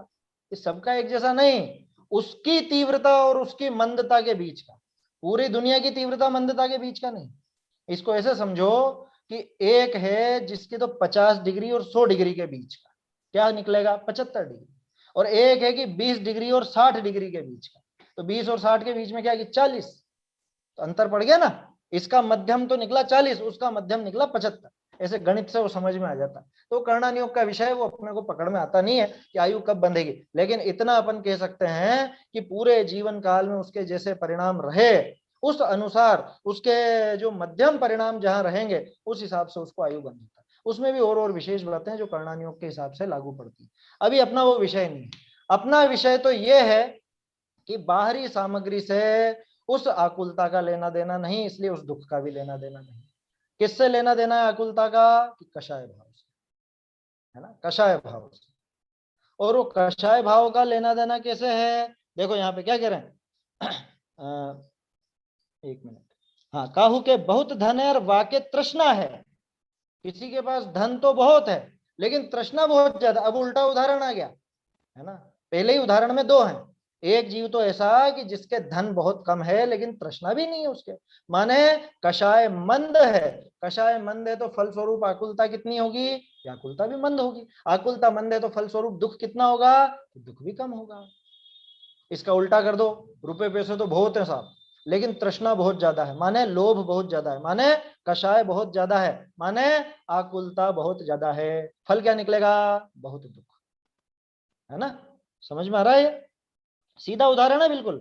ये सबका एक जैसा नहीं, उसकी तीव्रता और उसकी मंदता के बीच का, पूरी दुनिया की तीव्रता मंदता के बीच का नहीं। इसको ऐसे समझो कि एक है जिसकी तो 50 डिग्री और 100 डिग्री के बीच का, क्या निकलेगा? 75 डिग्री। और एक है कि 20 डिग्री और 60 डिग्री के बीच का, तो 20 और 60 के बीच में क्या कि 40, तो अंतर पड़ गया ना। इसका मध्यम तो निकला 40, उसका मध्यम निकला 75। ऐसे गणित से वो समझ में आ जाता। तो कर्णानियोग का विषय वो अपने को पकड़ में आता नहीं है कि आयु कब बंधेगी, लेकिन इतना अपन कह सकते हैं कि पूरे जीवन काल में उसके जैसे परिणाम रहे, उस अनुसार उसके जो मध्यम परिणाम जहां रहेंगे उस हिसाब से उसको आयु बंध होता है। उसमें भी और विशेष बातें जो कर्णानियोग के हिसाब से लागू पड़ती है। अभी अपना वो विषय नहीं है। अपना विषय तो ये है कि बाहरी सामग्री से उस आकुलता का लेना देना नहीं, इसलिए उस दुख का भी लेना देना नहीं। किससे लेना देना है आकुलता का? कि कषाय भाव से, है ना, कषाय भाव से। और वो कषाय भाव का लेना देना कैसे है? देखो यहाँ पे क्या कह रहे हैं, एक मिनट। हाँ, काहू के बहुत धन है और वाके तृष्णा है। किसी के पास धन तो बहुत है लेकिन तृष्णा बहुत ज्यादा। अब उल्टा उदाहरण आ गया, है ना। पहले ही उदाहरण में 2 हैं। एक जीव तो ऐसा कि जिसके धन बहुत कम है लेकिन तृष्णा भी नहीं है उसके, माने कषाय मंद है। कषाय मंद है तो फलस्वरूप आकुलता कितनी होगी? आकुलता भी मंद होगी। आकुलता मंद है तो फलस्वरूप दुख कितना होगा? दुख भी कम होगा। इसका उल्टा कर दो, रुपए पैसे तो बहुत है साहब, लेकिन तृष्णा बहुत ज्यादा है, माने लोभ बहुत ज्यादा है, माने कषाय बहुत ज्यादा है, माने आकुलता बहुत ज्यादा है। फल क्या निकलेगा? बहुत दुख, है ना? समझ में आ रहा है? ये सीधा उदाहरण है बिल्कुल।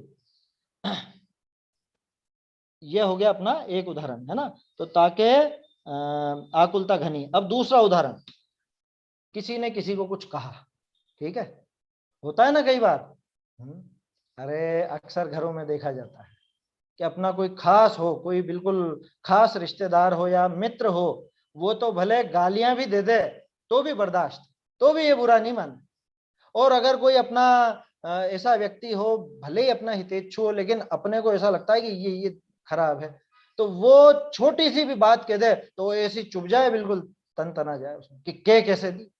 ये हो गया अपना एक उदाहरण, है ना? तो ताके आकुलता घनी। अब दूसरा उदाहरण, किसी ने किसी को कुछ कहा, ठीक है, होता है ना कई बार। अरे अक्सर घरों में देखा जाता है कि अपना कोई खास हो, कोई बिल्कुल खास रिश्तेदार हो या मित्र हो, वो तो भले गालियां भी दे दे तो भी बर्दाश्त, तो भी ये बुरा नहीं माने। और अगर कोई अपना ऐसा व्यक्ति हो, भले ही अपना हितेच्छु हो, लेकिन अपने को ऐसा लगता है कि ये खराब है, तो वो छोटी सी भी बात कह दे तो ऐसी चुप जाए, बिल्कुल तन तना जाए उसमें कि कैसे दी,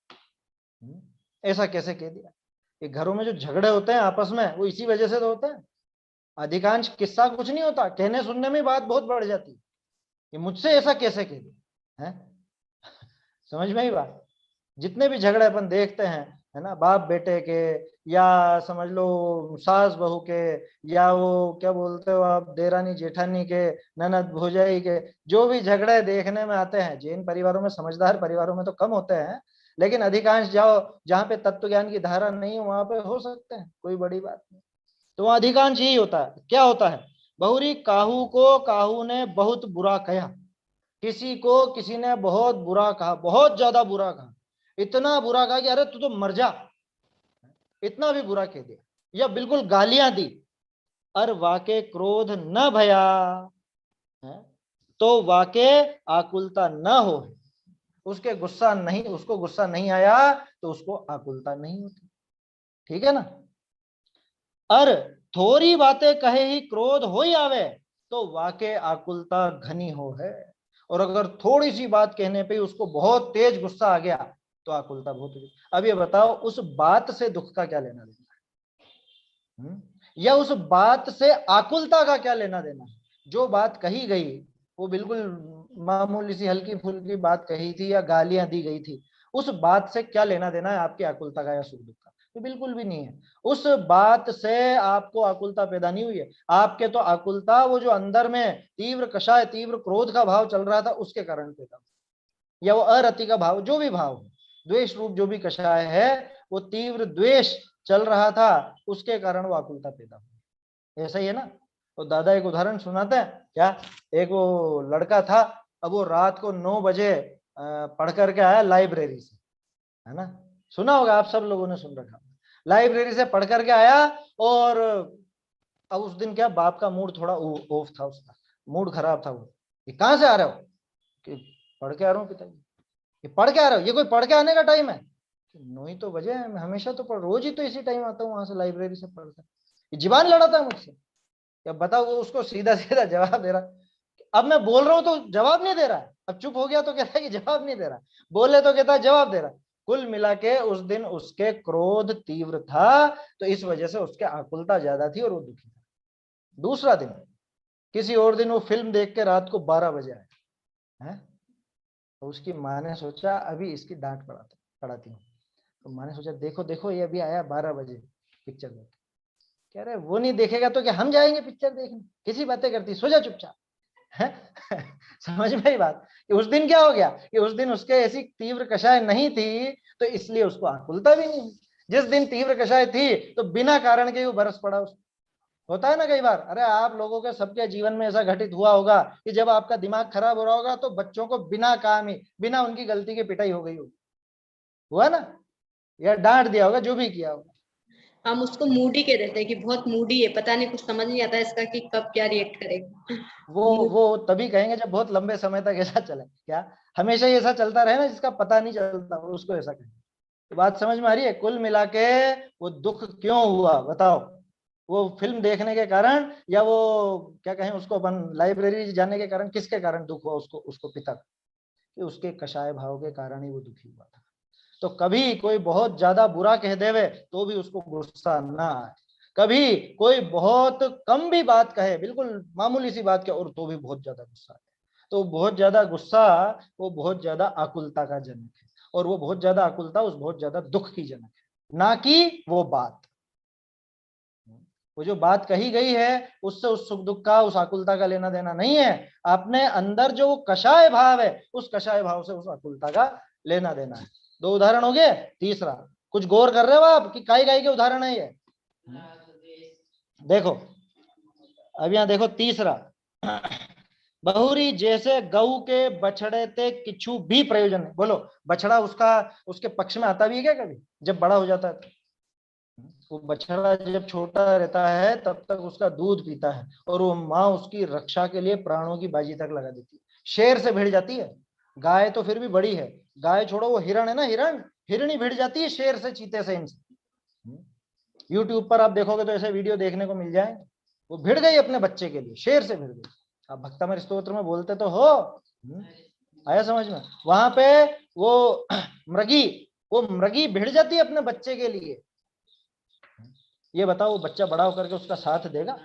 ऐसा कैसे कह दिया। ये घरों में जो झगड़े होते हैं आपस में, वो इसी वजह से तो होते हैं। अधिकांश किस्सा कुछ नहीं होता, कहने सुनने में बात बहुत बढ़ जाती है, मुझसे ऐसा कैसे कह दिया है। समझ में ही बात। जितने भी झगड़े अपन देखते हैं, है ना, बाप बेटे के, या समझ लो सास बहू के, या वो क्या बोलते हो आप, देरानी जेठानी के, ननद भौजाई के, जो भी झगड़े देखने में आते हैं, जैन परिवारों में, समझदार परिवारों में तो कम होते हैं, लेकिन अधिकांश जाओ जहाँ पे तत्व ज्ञान की धारा नहीं है वहां पे हो सकते हैं, कोई बड़ी बात नहीं। तो वहां अधिकांश यही होता है। क्या होता है? बहुरी काहू को काहू ने बहुत बुरा कहा, किसी को किसी ने बहुत बुरा कहा, बहुत ज्यादा बुरा कहा, इतना बुरा कहा कि अरे तू तो मर जा, इतना भी बुरा कह दिया, या बिल्कुल गालियां दी। और वाके क्रोध न भया, तो वाके आकुलता न हो, उसके गुस्सा नहीं, उसको गुस्सा नहीं आया तो उसको आकुलता नहीं होती, ठीक है ना? और थोड़ी बातें कहे ही क्रोध हो ही आवे तो वाके आकुलता घनी हो है। और अगर थोड़ी सी बात कहने पे उसको बहुत तेज गुस्सा आ गया तो आकुलता बहुत हुई। अब ये बताओ, उस बात से दुख का क्या लेना देना है? या उस बात से आकुलता का क्या लेना देना है? जो बात कही गई वो बिल्कुल मामूली सी हल्की फुल्की बात कही थी या गालियां दी गई थी, उस बात से क्या लेना देना है आपकी आकुलता का या सुख दुख का? तो बिल्कुल भी नहीं है। उस बात से आपको आकुलता पैदा नहीं हुई है। आपके तो आकुलता वो जो अंदर में तीव्र कषाय, तीव्र क्रोध का भाव चल रहा था उसके कारण पैदा, या वो अरति का भाव, जो भी भाव, द्वेष रूप जो भी कषाय है, वो तीव्र द्वेष चल रहा था, उसके कारण वो आकुलता पैदा हुई। ऐसा ही है ना? तो दादा एक उदाहरण सुनाते हैं क्या। एक वो लड़का था, अब वो रात को 9 बजे पढ़ करके आया लाइब्रेरी से, है ना? सुना होगा आप सब लोगों ने, सुन रखा। लाइब्रेरी से पढ़ करके आया, और अब उस दिन क्या, बाप का मूड थोड़ा ऑफ था, उसका मूड खराब था। वो, ये कहाँ से आ रहे हो? कि पढ़ के आ रहा हूँ पिताजी। ये पढ़ के आ रहे हो? ये कोई पढ़ के आने का टाइम है? 9 ही तो बजे, हमेशा तो रोज ही तो इसी टाइम आता हूँ वहां से लाइब्रेरी से पढ़कर। ये जीवान लड़ाता है मुझसे। क्या बताओ, वो उसको सीधा सीधा जवाब दे रहा। अब मैं बोल रहा हूँ तो जवाब नहीं दे रहा है, अब चुप हो गया तो कहता है कि जवाब नहीं दे रहा, बोले तो कहता है जवाब दे रहा। कुल मिला के उस दिन उसके क्रोध तीव्र था, तो इस वजह से उसके आकुलता ज्यादा थी और वो दुखी था। दूसरा दिन, किसी और दिन वो फिल्म देख के रात को 12 बजे आया है, तो उसकी माँ ने सोचा अभी इसकी डांट पड़ाती हूँ। तो माँ ने सोचा देखो देखो ये अभी आया 12 बजे पिक्चर देख, कह रहे वो नहीं देखेगा तो क्या हम जाएंगे पिक्चर देखने? किसी बातें करती, सो जा चुपचाप है। समझ में ही बात कि उस दिन क्या हो गया कि उस दिन उसके ऐसी तीव्र कषाय नहीं थी, तो इसलिए उसको आकुलता भी नहीं हुई। जिस दिन तीव्र कषाय थी तो बिना कारण के वो बरस पड़ा उसको। होता है ना कई बार, अरे आप लोगों के सबके जीवन में ऐसा घटित हुआ होगा कि जब आपका दिमाग खराब हो रहा होगा तो बच्चों को बिना काम ही, बिना उनकी गलती की पिटाई हो गई होगी, हुआ ना? या डांट दिया होगा, जो भी किया होगा। हम उसको मूडी कह देते हैं कि बहुत मूडी है, पता नहीं, कुछ समझ नहीं आता इसका कि कब क्या रिएक्ट करेगा। वो तभी कहेंगे जब बहुत लंबे समय तक ऐसा चले। क्या हमेशा ही ऐसा चलता रहे ना, जिसका पता नहीं चलता, उसको ऐसा कहेंगे। तो बात समझ में आ रही है? कुल मिला के वो दुख क्यों हुआ बताओ? वो फिल्म देखने के कारण, या वो क्या कहें उसको, अपन लाइब्रेरी जाने के कारण, किसके कारण दुख हुआ उसको, उसको पिता, कि उसके कषाय भाव के कारण ही वो दुखी हुआ था। तो कभी कोई बहुत ज्यादा बुरा कह देवे तो भी उसको गुस्सा ना आए, कभी कोई बहुत कम भी बात कहे, बिल्कुल मामूली सी बात कहे, और तो भी बहुत ज्यादा गुस्सा आए। तो बहुत ज्यादा गुस्सा वो बहुत ज्यादा आकुलता का जनक है, और वो बहुत ज्यादा आकुलता उस बहुत ज्यादा दुख की जनक है, ना कि वो बात। वो जो बात कही गई है उससे उस सुख दुख का, उस आकुलता का लेना देना नहीं है। अपने अंदर जो कषाय भाव है उस कषाय भाव से उस आकुलता का लेना देना है। 2 उदाहरण हो गए। तीसरा, कुछ गौर कर रहे हो आप कि काई काई के उदाहरण है ये? देखो अब यहां देखो तीसरा, बहुरी जैसे गऊ के बछड़े ते किछु भी प्रयोजन है। बोलो, बछड़ा उसके पक्ष में आता भी है क्या कभी, जब बड़ा हो जाता है तो? वो बछड़ा जब छोटा रहता है तब तक उसका दूध पीता है, और वो माँ उसकी रक्षा के लिए प्राणों की बाजी तक लगा देती है। शेर से भिड़ जाती है, गाय तो फिर भी बड़ी है, गाय छोड़ो, वो हिरण है ना, हिरणी भिड़ जाती है शेर से, चीते से, इनसे। यूट्यूब पर आप देखोगे तो ऐसे वीडियो देखने को मिल जाएंगे। वो भिड़ गई अपने बच्चे के लिए, शेर से भिड़ गई। आप भक्तमर स्तोत्र में बोलते तो हो, आया समझ में? वहां पे वो मृगी भिड़ जाती है अपने बच्चे के लिए। ये बताओ, वो बच्चा बड़ा होकर के उसका साथ देगा?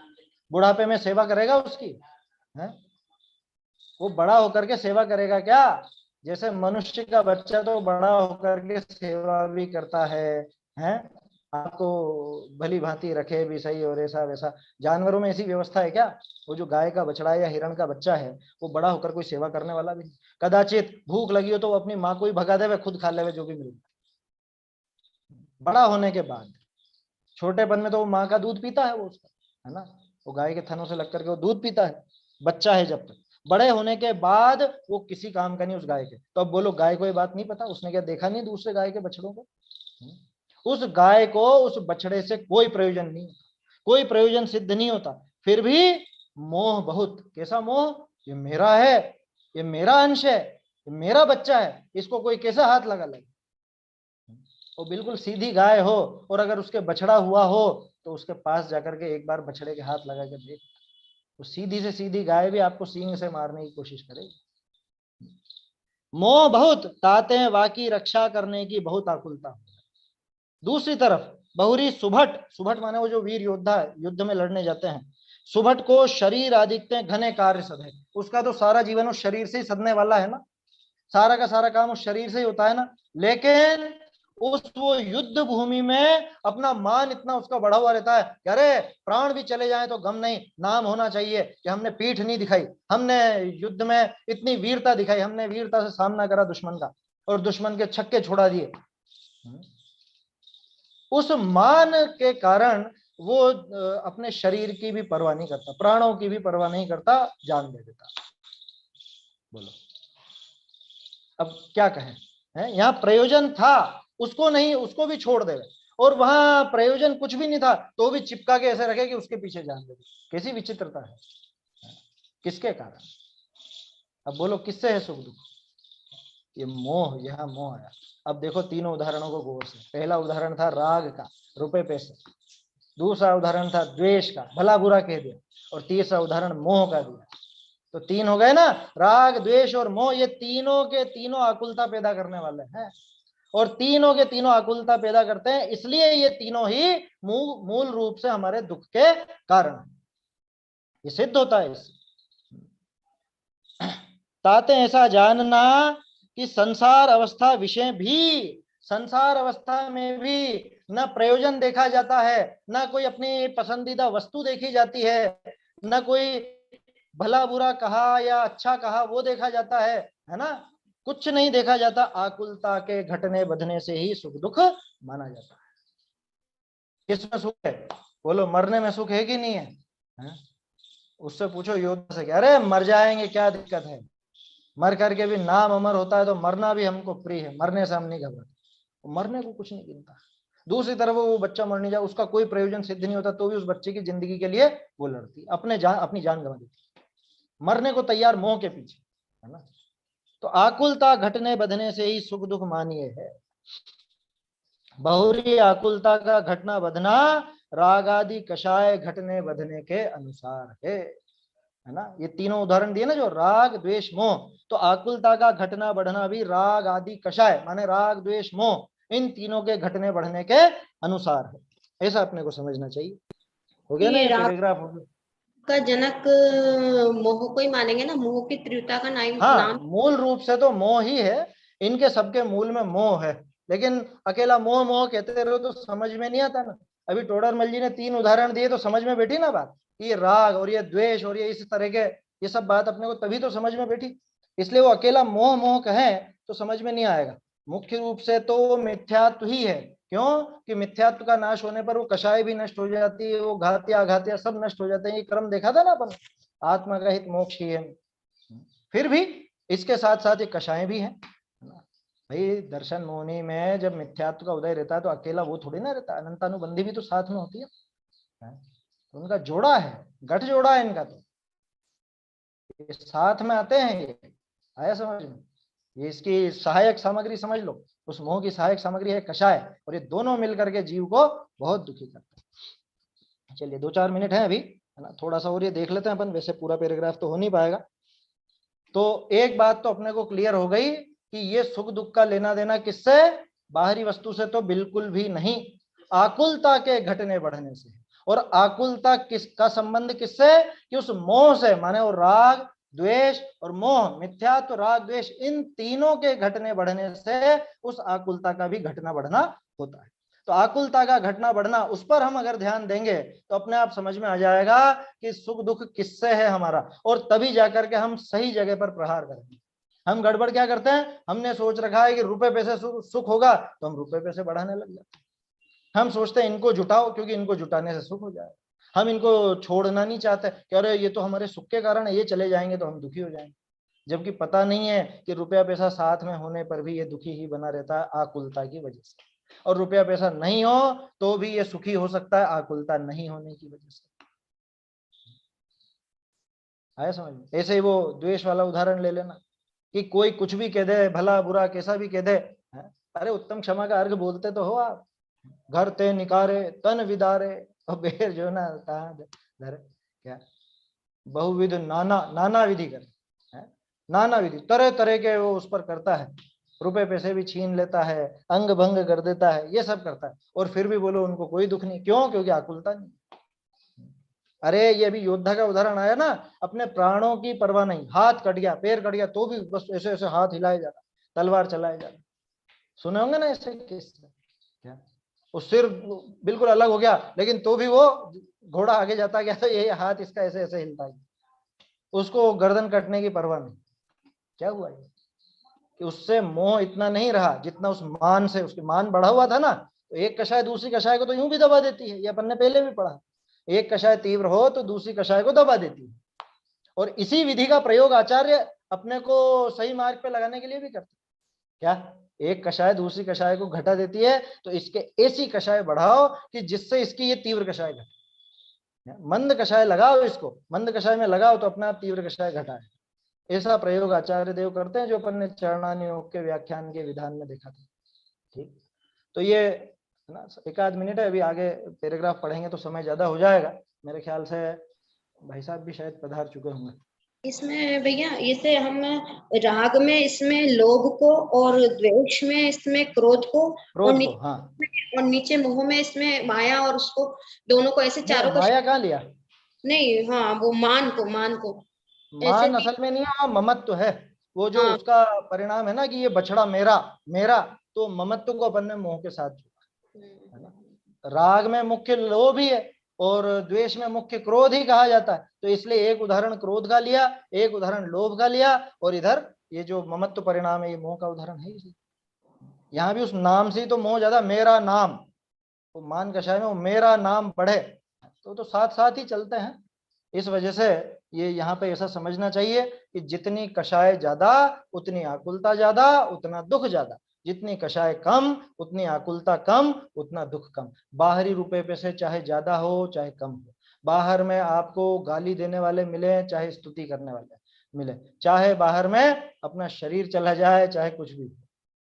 बुढ़ापे में सेवा करेगा उसकी? है? वो बड़ा होकर के सेवा करेगा क्या? जैसे मनुष्य का बच्चा तो बड़ा होकर के सेवा भी करता है? आपको भली भांति रखे भी सही, और ऐसा वैसा। जानवरों में ऐसी व्यवस्था है क्या? वो जो गाय का बछड़ा या हिरण का बच्चा है वो बड़ा होकर कोई सेवा करने वाला भी नहीं। कदाचित भूख लगी हो तो वो अपनी माँ को ही भगा दे, खुद खा ले जो भी मिले। बड़ा होने के बाद, छोटेपन में तो वो माँ का दूध पीता है वो उसका, है ना, वो गाय के थनों से लग करके वो दूध पीता है, बच्चा है जब तक। बड़े होने के बाद वो किसी काम का नहीं उस गाय के। तो अब बोलो, गाय को ये बात नहीं पता? उसने क्या देखा नहीं दूसरे गाय के बछड़ों को? उस गाय को उस बछड़े से कोई प्रयोजन नहीं, कोई प्रयोजन सिद्ध नहीं होता, फिर भी मोह बहुत। कैसा मोह? ये मेरा है, ये मेरा अंश है, ये मेरा बच्चा है, इसको कोई कैसा हाथ लगा ले। वो बिल्कुल सीधी गाय हो और अगर उसके बछड़ा हुआ हो तो उसके पास जाकर के एक बार बछड़े के हाथ लगा के देख, तो सीधी से सीधी गाय भी आपको सींग से मारने की कोशिश करेगी। मोह बहुत, ताते वाकी रक्षा करने की बहुत आकुलता। दूसरी तरफ बहुरी सुभट माने वो जो वीर योद्धा है, युद्ध में लड़ने जाते हैं, सुभट को शरीर आदित्य घने कार्य सधे। उसका तो सारा जीवन उस शरीर से ही सधने वाला है ना, सारा का सारा काम उस शरीर से ही होता है ना। लेकिन उस वो युद्ध भूमि में अपना मान इतना उसका बढ़ा हुआ रहता है कि अरे प्राण भी चले जाए तो गम नहीं, नाम होना चाहिए कि हमने पीठ नहीं दिखाई, हमने युद्ध में इतनी वीरता दिखाई, हमने वीरता से सामना करा दुश्मन का और दुश्मन के छक्के छोड़ा दिए। उस मान के कारण वो अपने शरीर की भी परवाह नहीं करता, प्राणों की भी परवाह नहीं करता, जान दे देता। बोलो अब क्या कहें? है यहाँ प्रयोजन था, उसको नहीं, उसको भी छोड़ दे, और वहां प्रयोजन कुछ भी नहीं था तो भी चिपका के ऐसे रखे कि उसके पीछे जान दे। कैसी विचित्रता है! किसके कारण? अब बोलो किससे है सुख दुख? ये मोह, यहाँ मोह आया। अब देखो तीनों उदाहरणों को गौर से। पहला उदाहरण था राग का, रुपए पैसे। दूसरा उदाहरण था द्वेष का, भला बुरा कह दिया। और तीसरा उदाहरण मोह का दिया। तो 3 हो गए ना, राग द्वेष और मोह। ये तीनों के तीनों आकुलता पैदा करने वाले हैं, और तीनों के तीनों आकुलता पैदा करते हैं, इसलिए ये तीनों ही मूल रूप से हमारे दुख के कारण, ये सिद्ध होता है इससे। ताते ऐसा जानना कि संसार अवस्था विषय भी, संसार अवस्था में भी न प्रयोजन देखा जाता है, न कोई अपनी पसंदीदा वस्तु देखी जाती है, न कोई भला बुरा कहा या अच्छा कहा वो देखा जाता है ना, कुछ नहीं देखा जाता। आकुलता के घटने बधने से ही सुख दुख माना जाता है। किसमें सुख है? बोलो, मरने में सुख है कि नहीं है? उससे पूछो योद्धा से, अरे मर जाएंगे क्या दिक्कत है, मर करके भी नाम अमर होता है, तो मरना भी हमको प्रिय है, मरने से हम नहीं घबराते, मरने को कुछ नहीं गिनता। दूसरी तरफ वो बच्चा मर नहीं जाए, उसका कोई प्रयोजन सिद्ध नहीं होता, तो भी उस बच्चे की जिंदगी के लिए वो लड़ती, अपनी जान गंवा देती, मरने को तैयार मोह के पीछे, है ना। तो आकुलता घटने बधने से ही सुख दुख मानिए है। बहुरी आकुलता का घटना बधना राग आदि कषाय घटने बधने के अनुसार है है ना। ये तीनों उदाहरण दिए ना, जो राग द्वेष मोह, तो आकुलता का घटना बढ़ना भी राग आदि कषाय माने राग द्वेष मोह, इन तीनों के घटने बढ़ने के अनुसार है, ऐसा अपने को समझना चाहिए। हो गया ना, ये ये राग पैराग्राफ हो गया। का जनक मोह को ही मानेंगे ना, मोह की तीव्रता का हाँ, नाम। मूल रूप से तो मोह ही है, इनके सबके मूल में मोह है, लेकिन अकेला मोह मोह कहते रहो तो समझ में नहीं आता ना। अभी टोडरमल जी ने 3 उदाहरण दिए तो समझ में बैठी ना बात, ये राग और ये द्वेष और ये इस तरह के, ये सब बात अपने को तभी तो समझ में बैठी। इसलिए वो अकेला मोह मोह कहें तो समझ में नहीं आएगा। मुख्य रूप से तो वो मिथ्यात्व ही है। क्यों कि मिथ्यात्व का नाश होने पर वो कषाय भी नष्ट हो जाती है, वो घातिया अघातिया सब नष्ट हो जाते हैं। ये क्रम देखा था ना अपन, आत्मा का हित मोक्ष ही है। फिर भी इसके साथ साथ ये कषाय भी है भाई। दर्शन मोहनी में जब मिथ्यात्व का उदय रहता है तो अकेला वो थोड़ी ना रहता, अनंतानुबंधी भी तो साथ में होती है। तो उनका जोड़ा है, गठ जोड़ा है इनका, तो ये साथ में आते हैं। ये आया समझ में? ये इसकी सहायक सामग्री समझ लो, उस मोह की सहायक सामग्री है कषाय, और ये दोनों मिलकर के जीव को बहुत दुखी करते हैं। चलिए 2-4 मिनट है अभी, है ना, थोड़ा सा और ये देख लेते हैं अपन, वैसे पूरा पैराग्राफ तो हो नहीं पाएगा। तो एक बात तो अपने को क्लियर हो गई कि ये सुख दुख का लेना देना किससे, बाहरी वस्तु से तो बिल्कुल भी नहीं, आकुलता के घटने बढ़ने से। और आकुलता किसका संबंध किससे, कि उस मोह से, माने वो राग द्वेष और मोह, मिथ्यात्व राग द्वेष, इन तीनों के घटने बढ़ने से उस आकुलता का भी घटना बढ़ना होता है। तो आकुलता का घटना बढ़ना, उस पर हम अगर ध्यान देंगे तो अपने आप समझ में आ जाएगा कि सुख दुख किससे है हमारा, और तभी जाकर के हम सही जगह पर प्रहार करेंगे। हम गड़बड़ क्या करते हैं, हमने सोच रखा है कि रुपए पैसे सुख होगा, तो हम रुपए पैसे बढ़ाने लग जाते हैं। हम सोचते हैं इनको जुटाओ क्योंकि इनको जुटाने से सुख हो जाएगा। हम इनको छोड़ना नहीं चाहते कि अरे ये तो हमारे सुख के कारण है, ये चले जाएंगे तो हम दुखी हो जाएंगे। जबकि पता नहीं है कि रुपया पैसा साथ में होने पर भी ये दुखी ही बना रहता है आकुलता की वजह से, और रुपया पैसा नहीं हो तो भी ये सुखी हो सकता है आकुलता नहीं होने की वजह से। आया समझ में? ऐसे ही वो द्वेष वाला उदाहरण ले लेना कि कोई कुछ भी कह दे, भला बुरा कैसा भी कह दे, अरे उत्तम क्षमा का अर्घ बोलते तो हो आप, घर ते निकारे तन विदारे, और बेर जो ना कहा धरे क्या, बहुविध नाना नाना विधि कर, नाना विधि तरह तरह के वो उस पर करता है, रुपए पैसे भी छीन लेता है, अंग भंग कर देता है, ये सब करता है, और फिर भी बोलो उनको कोई दुख नहीं। क्यों? क्योंकि आकुलता नहीं। अरे ये भी योद्धा का उदाहरण आया ना, अपने प्राणों की परवाह नहीं, हाथ कट गया पैर कट गया तो भी बस ऐसे ऐसे हाथ हिलाए जा रहा, तलवार चलाए जा रहा। सुने होंगे ना ऐसे केस, क्या वो सिर बिल्कुल अलग हो गया लेकिन तो भी वो घोड़ा आगे जाता गया तो ये हाथ इसका ऐसे ऐसे हिलता है, उसको गर्दन कटने की परवाह नहीं। क्या हुआ ये कि उससे मोह इतना नहीं रहा जितना उस मान से, उसकी मान बढ़ा हुआ था ना। तो एक कषाय दूसरी कषाय को तो यूं भी दबा देती है, ये अपन ने पहले भी पढ़ा, एक कषाय तीव्र हो तो दूसरी कषाय को दबा देती है। और इसी विधि का प्रयोग आचार्य अपने को सही मार्ग पे लगाने के लिए भी करते। क्या एक कषाय दूसरी कषाय को घटा देती है, तो इसके ऐसी कषाय बढ़ाओ कि जिससे इसकी ये तीव्र कषाय घटे। मंद कषाय लगाओ, इसको मंद कषाय में लगाओ तो अपना तीव्र कषाय घटाए। ऐसा प्रयोग आचार्य देव करते हैं, जो अपन ने चरणानी योग के व्याख्यान के विधान में देखा था। ठीक, तो ये ना 1-आध मिनट है, अभी आगे पैराग्राफ पढ़ेंगे तो समय ज्यादा हो जाएगा। मेरे ख्याल से भाई साहब भी शायद पधार चुके होंगे। इसमें भैया इसे हम राग में इसमें लोभ को, और द्वेष में इसमें क्रोध को, क्रोध को, हाँ, और नीचे मोह में इसमें माया, और उसको दोनों को ऐसे चारों को माया कहाँ लिया? नहीं, हाँ वो मान को ऐसे मान असल में नहीं है, ममत्व है। वो जो हाँ। उसका परिणाम है ना कि ये बछड़ा मेरा मेरा, तो ममत्व को अपन ने मोह के साथ जोड़ा है ना। राग में मुख्य लोभ ही है और द्वेष में मुख्य क्रोध ही कहा जाता है। तो इसलिए एक उदाहरण क्रोध का लिया, एक उदाहरण लोभ का लिया, और इधर ये जो ममत्व परिणाम है ये मोह का उदाहरण है। यहाँ भी उस नाम से ही तो मोह ज्यादा, मेरा नाम, तो मान कषाय में वो मेरा नाम पढ़े तो साथ साथ ही चलते हैं। इस वजह से ये यहाँ पे ऐसा समझना चाहिए कि जितनी कषाय ज्यादा उतनी आकुलता ज्यादा, उतना दुख ज्यादा। जितनी कषाय कम उतनी आकुलता कम, उतना दुख कम। बाहरी रुपए पैसे चाहे ज्यादा हो चाहे कम हो, बाहर में आपको गाली देने वाले मिले चाहे स्तुति करने वाले मिले, चाहे बाहर में अपना शरीर चला जाए चाहे कुछ भी,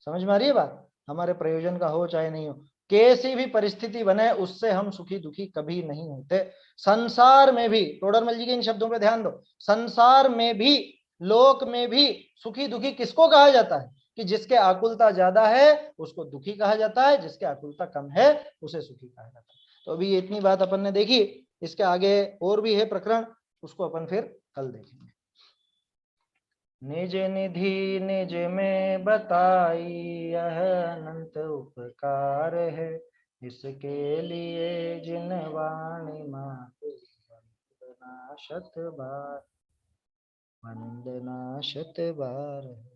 समझ में आ रही है बात? हमारे प्रयोजन का हो चाहे नहीं हो, कैसी भी परिस्थिति बने उससे हम सुखी दुखी कभी नहीं होते। संसार में भी, टोडरमल जी के इन शब्दों पे ध्यान दो, संसार में भी, लोक में भी सुखी दुखी किसको कहा जाता है? कि जिसके आकुलता ज्यादा है उसको दुखी कहा जाता है, जिसके आकुलता कम है उसे सुखी कहा जाता है। तो अभी इतनी बात अपन ने देखी, इसके आगे और भी है प्रकरण, उसको अपन फिर कल देखेंगे। निज निधि निज में बताई यह अनंत उपकार है, इसके लिए जिन वाणी मांगे वंदना शत बार, वंदना शत बार।